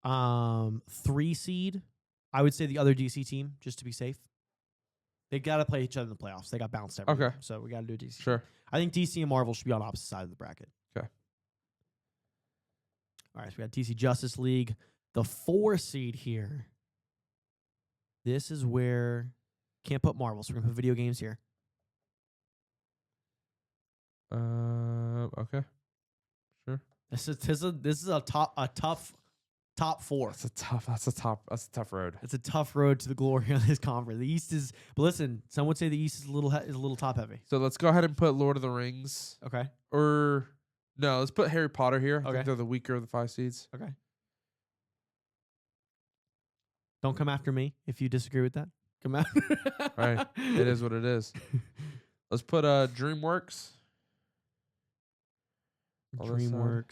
3 seed. I would say the other DC team, just to be safe. They got to play each other in the playoffs. They got bounced every year, so we got to do DC. Sure. I think DC and Marvel should be on opposite sides of the bracket. Okay. All right, so we got DC Justice League. The 4 seed here. This is where can't put Marvel, so we're gonna put video games here. Okay. Sure. This is a tough top 4. That's a tough road. It's a tough road to the glory of this conference. The East is, but listen, some would say the East is a little top heavy. So let's go ahead and put Lord of the Rings. Okay. Or no, let's put Harry Potter here. I Okay. think they're the weaker of the 5 seeds. Okay. Don't come after me if you disagree with that. Come out. All right. It is what it is. Let's put DreamWorks. On this side.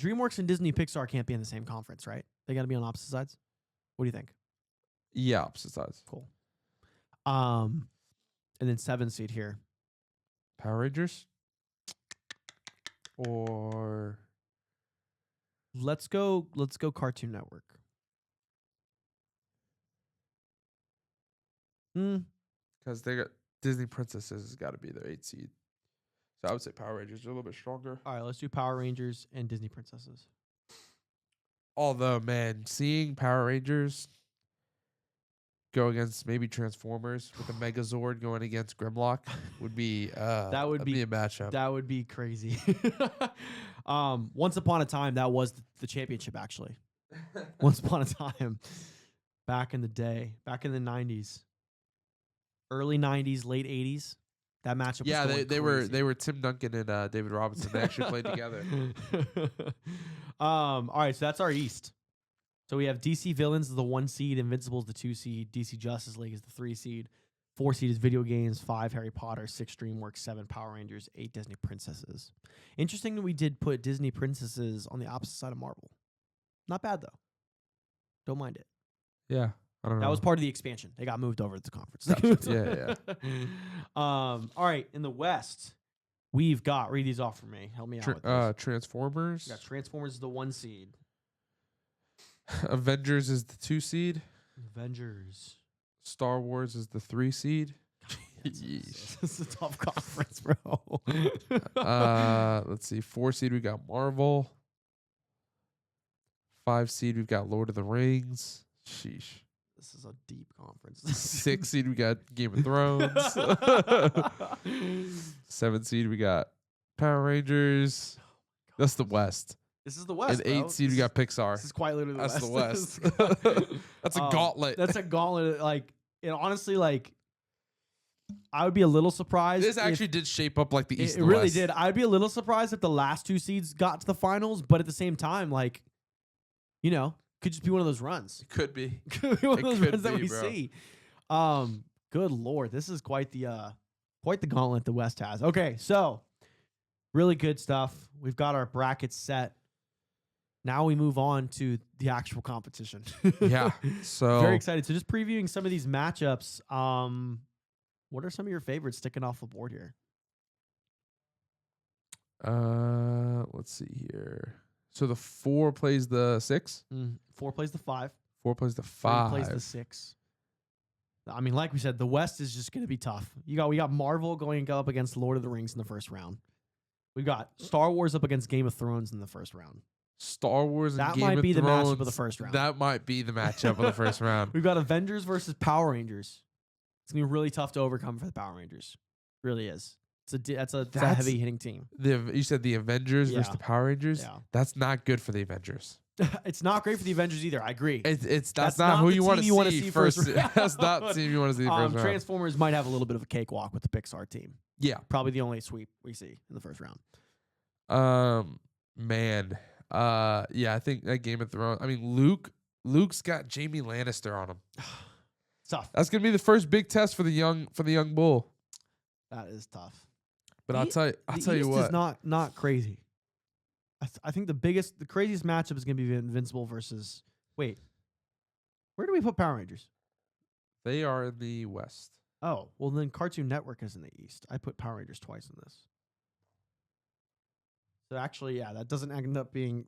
DreamWorks and Disney Pixar can't be in the same conference, right? They got to be on opposite sides. What do you think? Yeah, opposite sides. Cool. And then 7 seed here. Power Rangers. Or Let's go Cartoon Network. because they got Disney Princesses has got to be their 8 seed. So I would say Power Rangers are a little bit stronger. All right, let's do Power Rangers and Disney Princesses. Although, man, seeing Power Rangers go against maybe Transformers with a Megazord going against Grimlock would be that would be a matchup. That would be crazy. Once upon a time, that was the championship. Actually, once upon a time, back in the day, back in the 90s, early 90s, late 80s. That matchup. Yeah, was they were Tim Duncan and David Robinson. They actually played together. All right, so that's our East. So we have DC Villains is the 1 seed, Invincible is the 2 seed, DC Justice League is the 3 seed, 4 seed is Video Games, 5 Harry Potter, 6 DreamWorks, 7 Power Rangers, 8 Disney Princesses. Interesting that we did put Disney Princesses on the opposite side of Marvel. Not bad though. Don't mind it. Yeah, I don't know. That was part of the expansion. They got moved over to the conference. Gotcha. Yeah. All right, in the West, we've got, read these off for me. Help me out with this. Transformers. We got Transformers is the 1 seed. Avengers is the 2 seed. Avengers. Star Wars is the 3 seed. This is a tough conference, bro. Let's see. 4 seed, we got Marvel. 5 seed, we've got Lord of the Rings. Sheesh. This is a deep conference. 6 seed, we got Game of Thrones. 7 seed, we got Power Rangers. That's the West. This is the West. And 8 seed, we got Pixar. This is quite literally the That's West. the West. That's a gauntlet. That's a gauntlet. Like, and honestly, like, I would be a little surprised. This actually did shape up like the East. It and really West. did. I'd be a little surprised if the last 2 seeds got to the finals, but at the same time, like, you know, could just be one of those runs. It could be. Could be one of those could runs that be, we bro. see. Good Lord, this is quite the gauntlet the West has. Okay, so really good stuff. We've got our brackets set. Now we move on to the actual competition. Yeah. So Very excited. So just previewing some of these matchups. What are some of your favorites sticking off the board here? let's see here. So the 4 plays the 6. 4 plays the 5. 4 plays the 3 5. plays the 6. I mean, like we said, the West is just going to be tough. We got Marvel going up against Lord of the Rings in the first round. We've got Star Wars up against Game of Thrones in the first round. Star Wars and That Game might of be the Thrones, matchup of the first round. That might be the matchup of the first round. We've got Avengers versus Power Rangers. It's gonna be really tough to overcome for the Power Rangers. Really is. That's a heavy hitting team. You said the Avengers versus Yeah. the Power Rangers. Yeah. That's not good for the Avengers. It's not great for the Avengers either. I agree. That's not who the you want team to see first. That's not the team you want to see first round. Transformers might have a little bit of a cakewalk with the Pixar team. Yeah. Probably the only sweep we see in the first round. Man. Yeah, I think that Game of Thrones. I mean, Luke's got Jaime Lannister on him. Tough. That's gonna be the first big test for the young bull. That is tough. But I'll tell you East what. is not crazy. I think the craziest matchup is gonna be Invincible versus. Wait, where do we put Power Rangers? They are in the West. Oh, well then Cartoon Network is in the East. I put Power Rangers twice in this. So actually, yeah, that doesn't end up being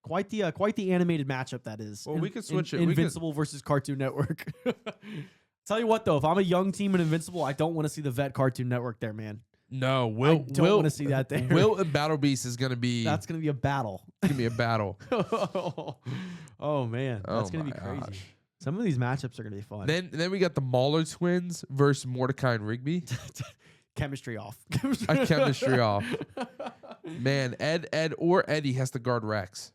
quite the animated matchup that is. Well, we could switch it. Invincible versus Cartoon Network. Tell you what though, if I'm a young team in Invincible, I don't want to see the vet Cartoon Network there, man. No, I don't want to see that there. Will and Battle Beast is gonna be. That's gonna be a battle. Gonna be a battle. Oh man, that's gonna be my crazy. gosh. Some of these matchups are gonna be fun. Then we got the Mauler twins versus Mordecai and Rigby. Chemistry off. Chemistry off. Man, Ed or Eddie has to guard Rex.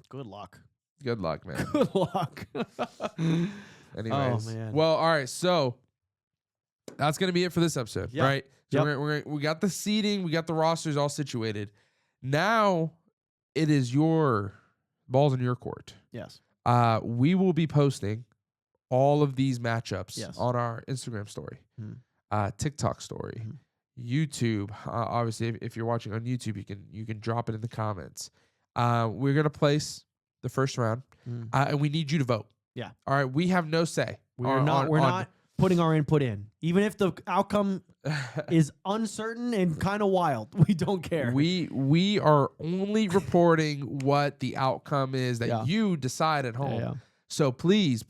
Good luck. Good luck, man. Good luck. Anyways, man. Well, all right. So that's gonna be it for this episode, Yep. right? So Yep. we got the seating, we got the rosters all situated. Now it is your balls in your court. Yes. We will be posting all of these matchups Yes. on our Instagram story, TikTok story, YouTube. Obviously, if you're watching on YouTube, you can drop it in the comments. We're gonna place the first round, and we need you to vote. Yeah. All right. We have no say. We're not putting our input in, even if the outcome is uncertain and kind of wild. We don't care. We are only reporting what the outcome is that you decide at home. Yeah. So please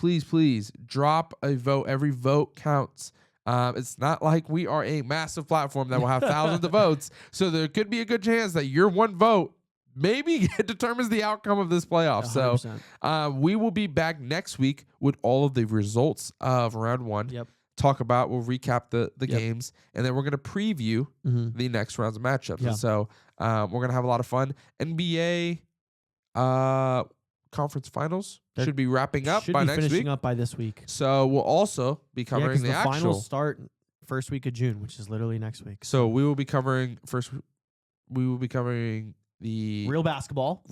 drop a vote. Every vote counts. It's not like we are a massive platform that will have thousands of votes. So there could be a good chance that your one vote maybe determines the outcome of this playoff. 100%. So we will be back next week with all of the results of round one. Yep. We'll recap the games, and then we're going to preview the next rounds of matchups. Yeah. And so we're going to have a lot of fun. NBA conference finals should be wrapping up by next week. Finishing up by this week. So we'll also be covering the actual finals start first week of June, which is literally next week. So we will be covering the real basketball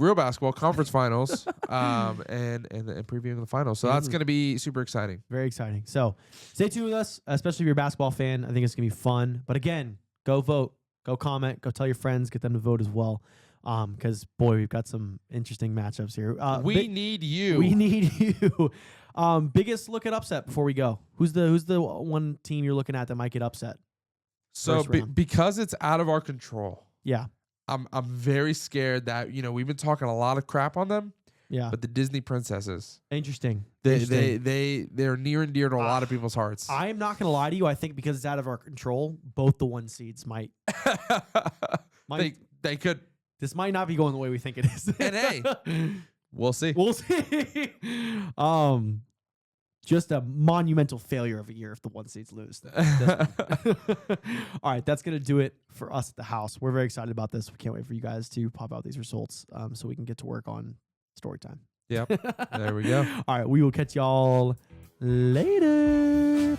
conference finals, and previewing the finals. So that's going to be super exciting. Very exciting. So stay tuned with us, especially if you're a basketball fan. I think it's going to be fun. But again, go vote, go comment, go tell your friends, get them to vote as well. Because boy, we've got some interesting matchups here. We need you. We need you. Biggest look at upset before we go. Who's the one team you're looking at that might get upset? So because it's out of our control. Yeah. I'm very scared that we've been talking a lot of crap on them. Yeah. But the Disney princesses. Interesting. They're near and dear to a lot of people's hearts. I'm not gonna lie to you. I think because it's out of our control, both the one seeds might. They could. This might not be going the way we think it is. And hey, we'll see. We'll see. Just a monumental failure of a year if the one seeds lose. All right, that's going to do it for us at the house. We're very excited about this. We can't wait for you guys to pop out these results so we can get to work on story time. Yep. There we go. All right, we will catch y'all later.